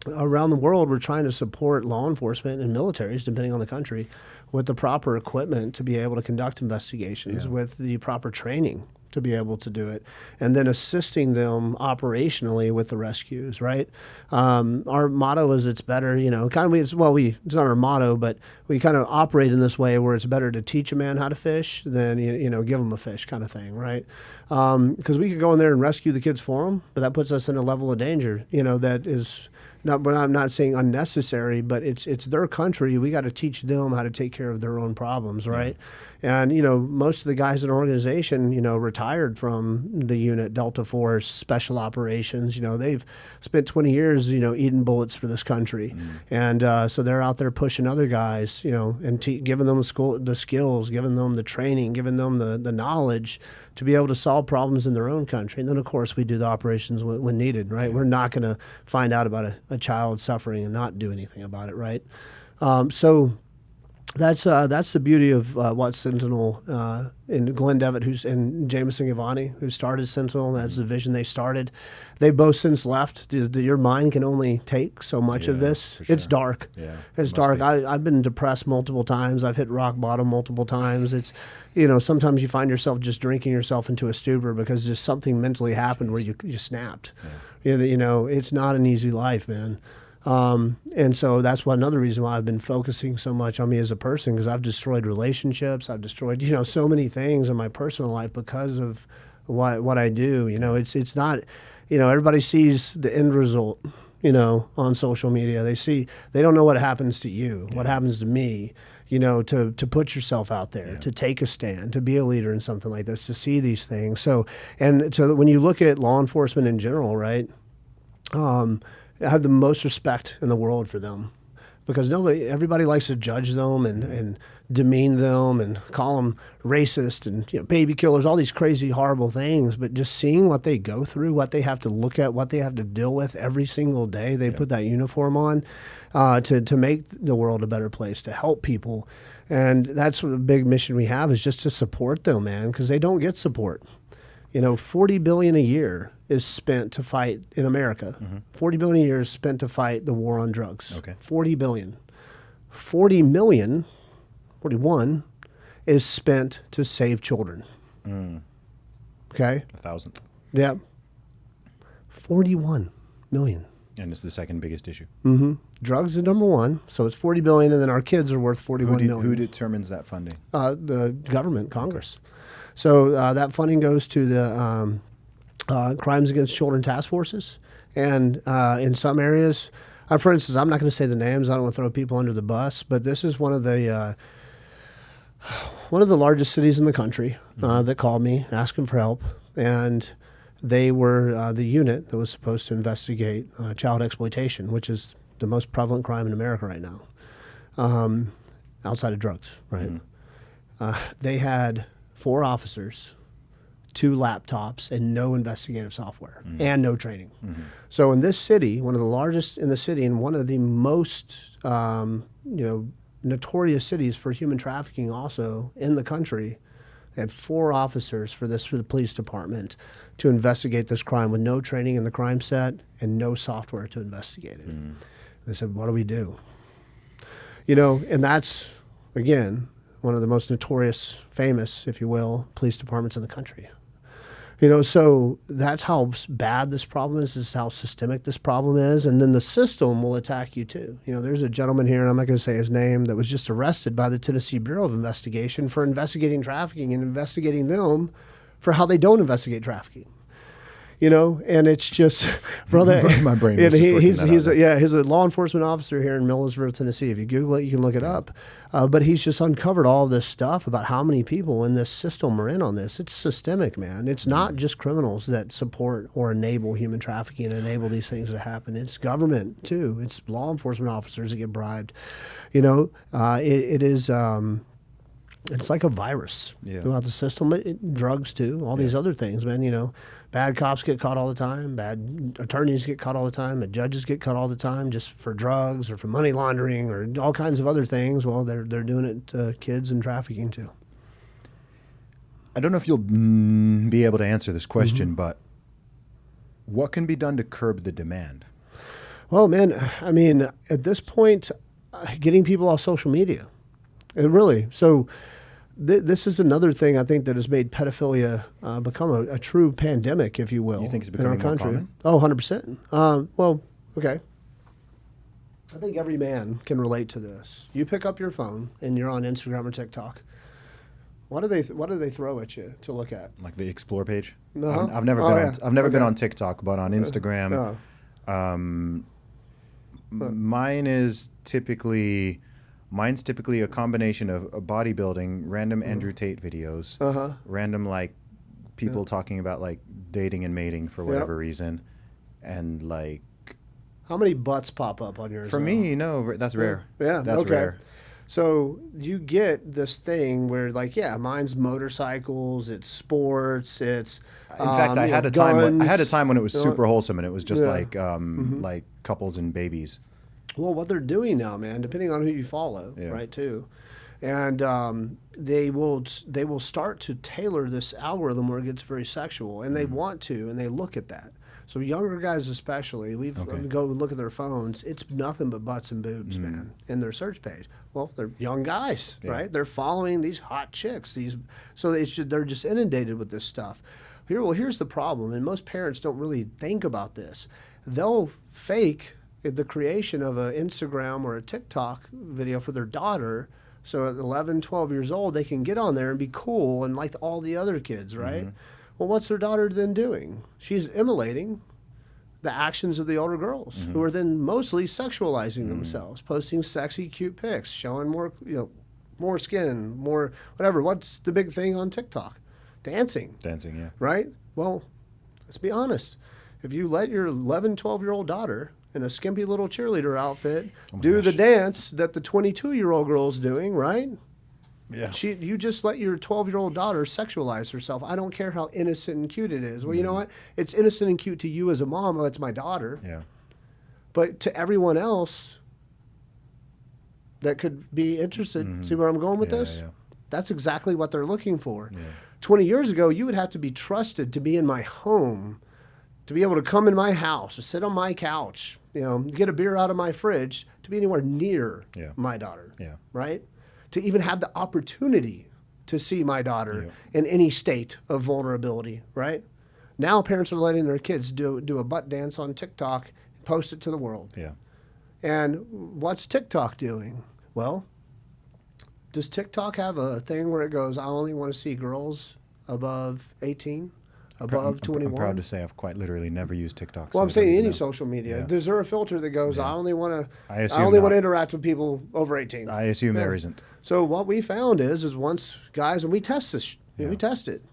around the world, we're trying to support law enforcement and militaries, depending on the country, with the proper equipment to be able to conduct investigations, with the proper training to be able to do it, and then assisting them operationally with the rescues, right? Our motto is it's better, it's not our motto, but we kind of operate in this way where it's better to teach a man how to fish than, give him a fish kind of thing, right? Because we could go in there and rescue the kids for them, but that puts us in a level of danger, that is but I'm not saying unnecessary, but it's their country. We got to teach them how to take care of their own problems, right? And most of the guys in our organization, retired from the unit, Delta Force, Special Operations. They've spent 20 years, eating bullets for this country, and so they're out there pushing other guys, and giving them the skills, giving them the training, giving them the knowledge to be able to solve problems in their own country. And then, of course, we do the operations when needed, right? We're not going to find out about a child suffering and not do anything about it, right? So that's the beauty of what Sentinel and Glenn Devitt and Jameson Gavani, who started Sentinel. That's the vision they started. They both since left. Your mind can only take so much of this.
Sure.
It's dark.
Yeah,
it's dark. I've been depressed multiple times. I've hit rock bottom multiple times. It's sometimes you find yourself just drinking yourself into a stupor because just something mentally happened where you snapped. It's not an easy life, man. And so that's another reason why I've been focusing so much on me as a person, because I've destroyed relationships. I've destroyed, so many things in my personal life because of what I do. It's not, everybody sees the end result, on social media. They don't know what happens to you, what happens to me, to put yourself out there, to take a stand, to be a leader in something like this, to see these things. So when you look at law enforcement in general, right, I have the most respect in the world for them, because everybody likes to judge them and demean them and call them racist and baby killers, all these crazy, horrible things. But just seeing what they go through, what they have to look at, what they have to deal with every single day, they put that uniform on to make the world a better place, to help people. And that's what the big mission we have, is just to support them, man, because they don't get support. $40 billion a year is spent to fight in America. $40 billion a year is spent to fight the war on drugs.
Okay.
$40 billion. 40 million, 41, is spent to save children. Okay?
1,000.
Yeah. 41 million.
And it's the second biggest issue.
Drugs is number one, so it's 40 billion, and then our kids are worth 41 million.
Who determines that funding?
The government, Congress. So that funding goes to the Crimes Against Children task forces, and in some areas, for instance, I'm not going to say the names. I don't want to throw people under the bus, but this is one of the largest cities in the country that called me asking for help, and they were the unit that was supposed to investigate child exploitation, which is the most prevalent crime in America right now, outside of drugs. Right? They had 4 officers, 2 laptops, and no investigative software, and no training. So in this city, one of the largest in the city, and one of the most notorious cities for human trafficking also in the country, they had 4 officers for the police department to investigate this crime with no training in the crime set and no software to investigate it. They said, what do we do? And that's, again, one of the most notorious, famous, if you will, police departments in the country. So that's how bad this problem is how systemic this problem is. And then the system will attack you too. There's a gentleman here, and I'm not going to say his name, that was just arrested by the Tennessee Bureau of Investigation for investigating trafficking and investigating them for how they don't investigate trafficking. And it's just, brother.
My brain was just
he's a law enforcement officer here in Millersville, Tennessee. If you Google it, you can look it up. But he's just uncovered all this stuff about how many people in this system are in on this. It's systemic, man. It's not just criminals that support or enable human trafficking and enable these things to happen. It's government too. It's law enforcement officers that get bribed. It is. It's like a virus throughout the system. Drugs too, all these other things, man. Bad cops get caught all the time. Bad attorneys get caught all the time. And judges get caught all the time just for drugs or for money laundering or all kinds of other things. Well, they're doing it to kids and trafficking too.
I don't know if you'll be able to answer this question, but what can be done to curb the demand?
Well, man, I mean, at this point, getting people off social media. It really. So this is another thing I think that has made pedophilia become a true pandemic, if you will.
You think it's
in our
becoming more
country.
common?
Oh, 100%. Well, okay. I think every man can relate to this. You pick up your phone and you're on Instagram or TikTok. What do they throw at you to look at?
Like the explore page?
Uh-huh.
I've never been on TikTok, but on Instagram, Mine's typically a combination of bodybuilding, random Andrew Tate videos, random like people talking about like dating and mating for whatever reason, and like.
How many butts pop up on yours?
For me, no, that's rare.
Yeah,
that's
okay.
rare.
So you get this thing where, like, mine's motorcycles, it's sports, it's.
In fact, I had a time when it was super wholesome, and it was just like like couples and babies.
Well, what they're doing now, man, depending on who you follow, right, too, and they will start to tailor this algorithm where it gets very sexual, and they want to, and they look at that. So younger guys especially, go look at their phones. It's nothing but butts and boobs, man, in their search page. Well, they're young guys, right? They're following these hot chicks. They're just inundated with this stuff. Here's the problem, and most parents don't really think about this. They'll fake the creation of an Instagram or a TikTok video for their daughter, so at 11, 12 years old, they can get on there and be cool and like all the other kids, right? Well, what's their daughter then doing? She's emulating the actions of the older girls, who are then mostly sexualizing themselves, posting sexy, cute pics, showing more skin, more whatever. What's the big thing on TikTok? Dancing.
Dancing, yeah.
Right? Well, let's be honest. If you let your 11, 12-year-old daughter in a skimpy little cheerleader outfit do the dance that the 22-year-old girl's doing, right?
Yeah.
You just let your 12-year-old daughter sexualize herself. I don't care how innocent and cute it is. Well, you know what? It's innocent and cute to you as a mom. Well, it's my daughter.
Yeah.
But to everyone else that could be interested, see where I'm going with this?
Yeah.
That's exactly what they're looking for.
Yeah.
20 years ago, you would have to be trusted to be in my home, to be able to come in my house, or sit on my couch, get a beer out of my fridge, to be anywhere near my daughter.
Yeah.
Right? To even have the opportunity to see my daughter in any state of vulnerability, right? Now parents are letting their kids do a butt dance on TikTok and post it to the world.
Yeah.
And what's TikTok doing? Well, does TikTok have a thing where it goes, I only want to see girls above 18, above 21?
I'm proud to say I've quite literally never used TikTok.
Well,
so
I'm saying any social media.
Yeah.
Is there a filter that goes, I only want
I
to
assume
interact with people over 18?
I assume there isn't.
So what we found is once guys, and we test this, we test it.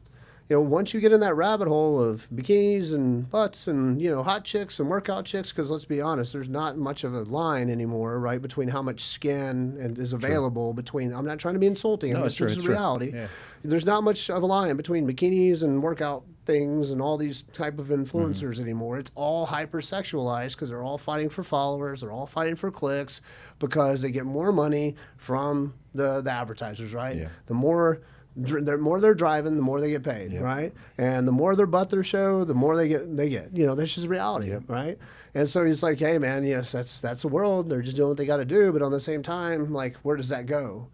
Once you get in that rabbit hole of bikinis and butts and, hot chicks and workout chicks, because let's be honest, there's not much of a line anymore, right, between how much skin is available between, I'm not trying to be insulting,
No, it's true,
this is
it's true.
reality.
Yeah.
There's not much of a line between bikinis and workout things and all these type of influencers anymore. It's all hypersexualized because they're all fighting for followers, they're all fighting for clicks because they get more money from the advertisers, right?
Yeah.
The more they're driving, the more they get paid, right? And the more their butt they show, the more they get. That's just reality, right? And so he's like, hey, man, yes, that's the world. They're just doing what they got to do. But on the same time, like, where does that go?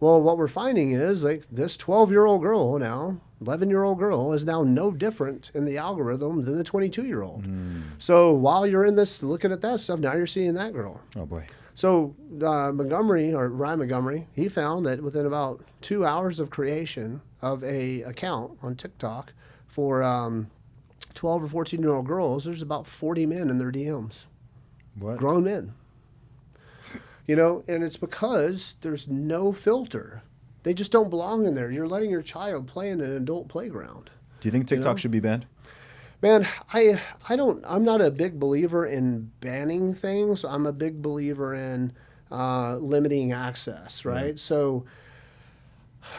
Well, what we're finding is, like, this 12-year-old girl now, 11-year-old girl, is now no different in the algorithm than the 22-year-old. So while you're in this, looking at that stuff, now you're seeing that girl.
Oh, boy.
So Ryan Montgomery, he found that within about 2 hours of creation of a account on TikTok for 12 or 14-year-old girls, there's about 40 men in their DMs.
What?
Grown men. And it's because there's no filter. They just don't belong in there. You're letting your child play in an adult playground.
Do you think TikTok should be banned?
Man, I'm not a big believer in banning things. I'm a big believer in limiting access, right? So,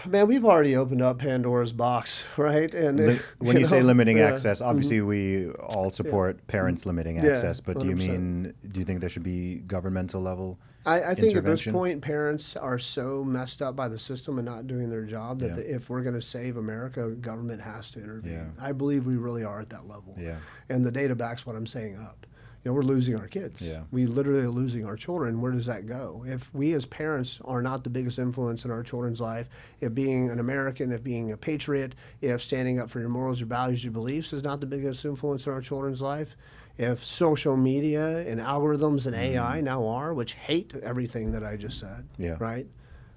man, we've already opened up Pandora's box, right? And
when you say limiting access, obviously we all support parents limiting access, but
100%.
do you think there should be governmental level
I think at this
intervention?
point, parents are so messed up by the system and not doing their job that if we're going to save America, government has to intervene.
Yeah.
I believe we really are at that level.
Yeah.
And the data backs what I'm saying up. We're losing our kids.
Yeah.
We literally are losing our children. Where does that go? If we as parents are not the biggest influence in our children's life, if being an American, if being a patriot, if standing up for your morals, your values, your beliefs is not the biggest influence in our children's life, if social media and algorithms and AI now are, which hate everything that I just said, right?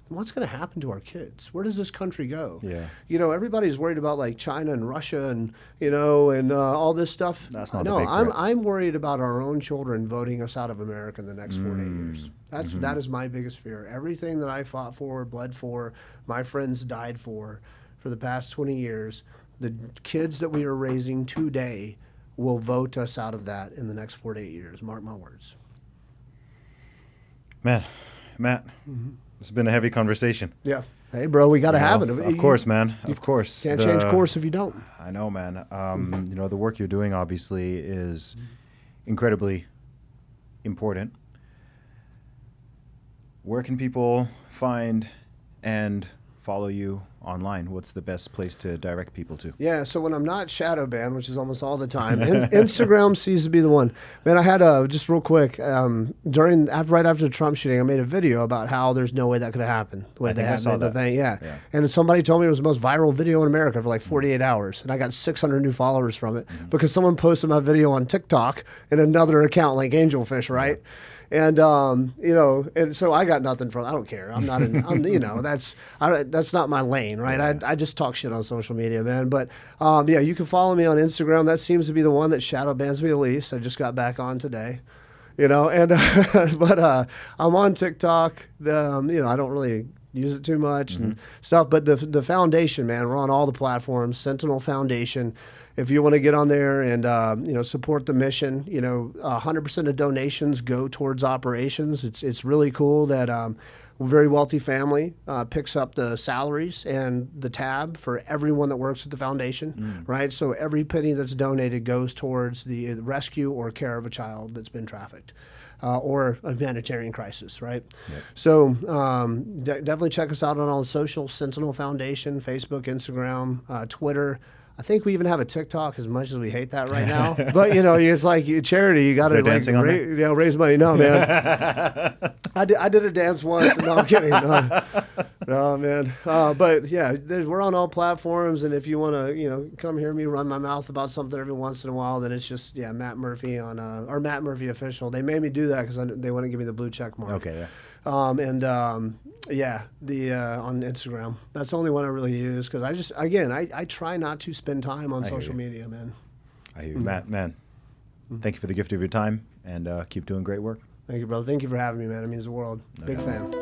what's going to happen to our kids? Where does this country go?
Yeah.
You know, everybody's worried about like China and Russia and, you know, and all this stuff.
That's not
no,
the big threat.
I'm worried about our own children voting us out of America in the next 4 to 8 years. That is my biggest fear. Everything that I fought for, bled for, my friends died for the past 20 years, the kids that we are raising today will vote us out of that in the next 4 to 8 years. Mark my words.
Man, Matt, this has been a heavy conversation.
Yeah. Hey, bro, we got to have it.
Of course, man. Of course.
Can't change course if you don't.
I know, man. You know, the work you're doing obviously is incredibly important. Where can people find and follow you online? What's the best place to direct people to?
Yeah, so when I'm not shadow banned, which is almost all the time, Instagram seems to be the one. Man, I had just real quick, right after the Trump shooting, I made a video about how there's no way that could have happened. The way
I
they
think I
had
saw
made the
that.
thing, yeah.
Yeah.
And somebody told me it was the most viral video in America for like 48 hours. And I got 600 new followers from it because someone posted my video on TikTok in another account like Angelfish, right? And you know, and so I got nothing from. I don't care. I'm not. You know, that's not my lane, right? I just talk shit on social media, man. But yeah, you can follow me on Instagram. That seems to be the one that shadow bans me the least. I just got back on today, you know. And but I'm on TikTok. You know, I don't really use it too much and stuff. But the foundation, man, we're on all the platforms. Sentinel Foundation. If you want to get on there and you know, support the mission, you know, 100% of donations go towards operations. It's really cool that a very wealthy family picks up the salaries and the tab for everyone that works at the foundation, right? So every penny that's donated goes towards the rescue or care of a child that's been trafficked. Or a humanitarian crisis, right?
Yep.
So definitely check us out on all the socials, Sentinel Foundation, Facebook, Instagram, Twitter. I think we even have a TikTok, as much as we hate that right now. But, you know, it's like charity. You got to like, you know, raise money. No, man. I did a dance once. No, I'm kidding. No, man. But, yeah, we're on all platforms. And if you want to, you know, come hear me run my mouth about something every once in a while, then it's just, yeah, Matt Murphy on, or Matt Murphy Official. They made me do that because they wouldn't give me the blue check mark.
Okay, yeah.
Yeah, on Instagram. That's the only one I really use because I try not to spend time on social media, man.
I hear you. Matt, man, thank you for the gift of your time and keep doing great work.
Thank you, brother. Thank you for having me, man. It means the world. Big fan.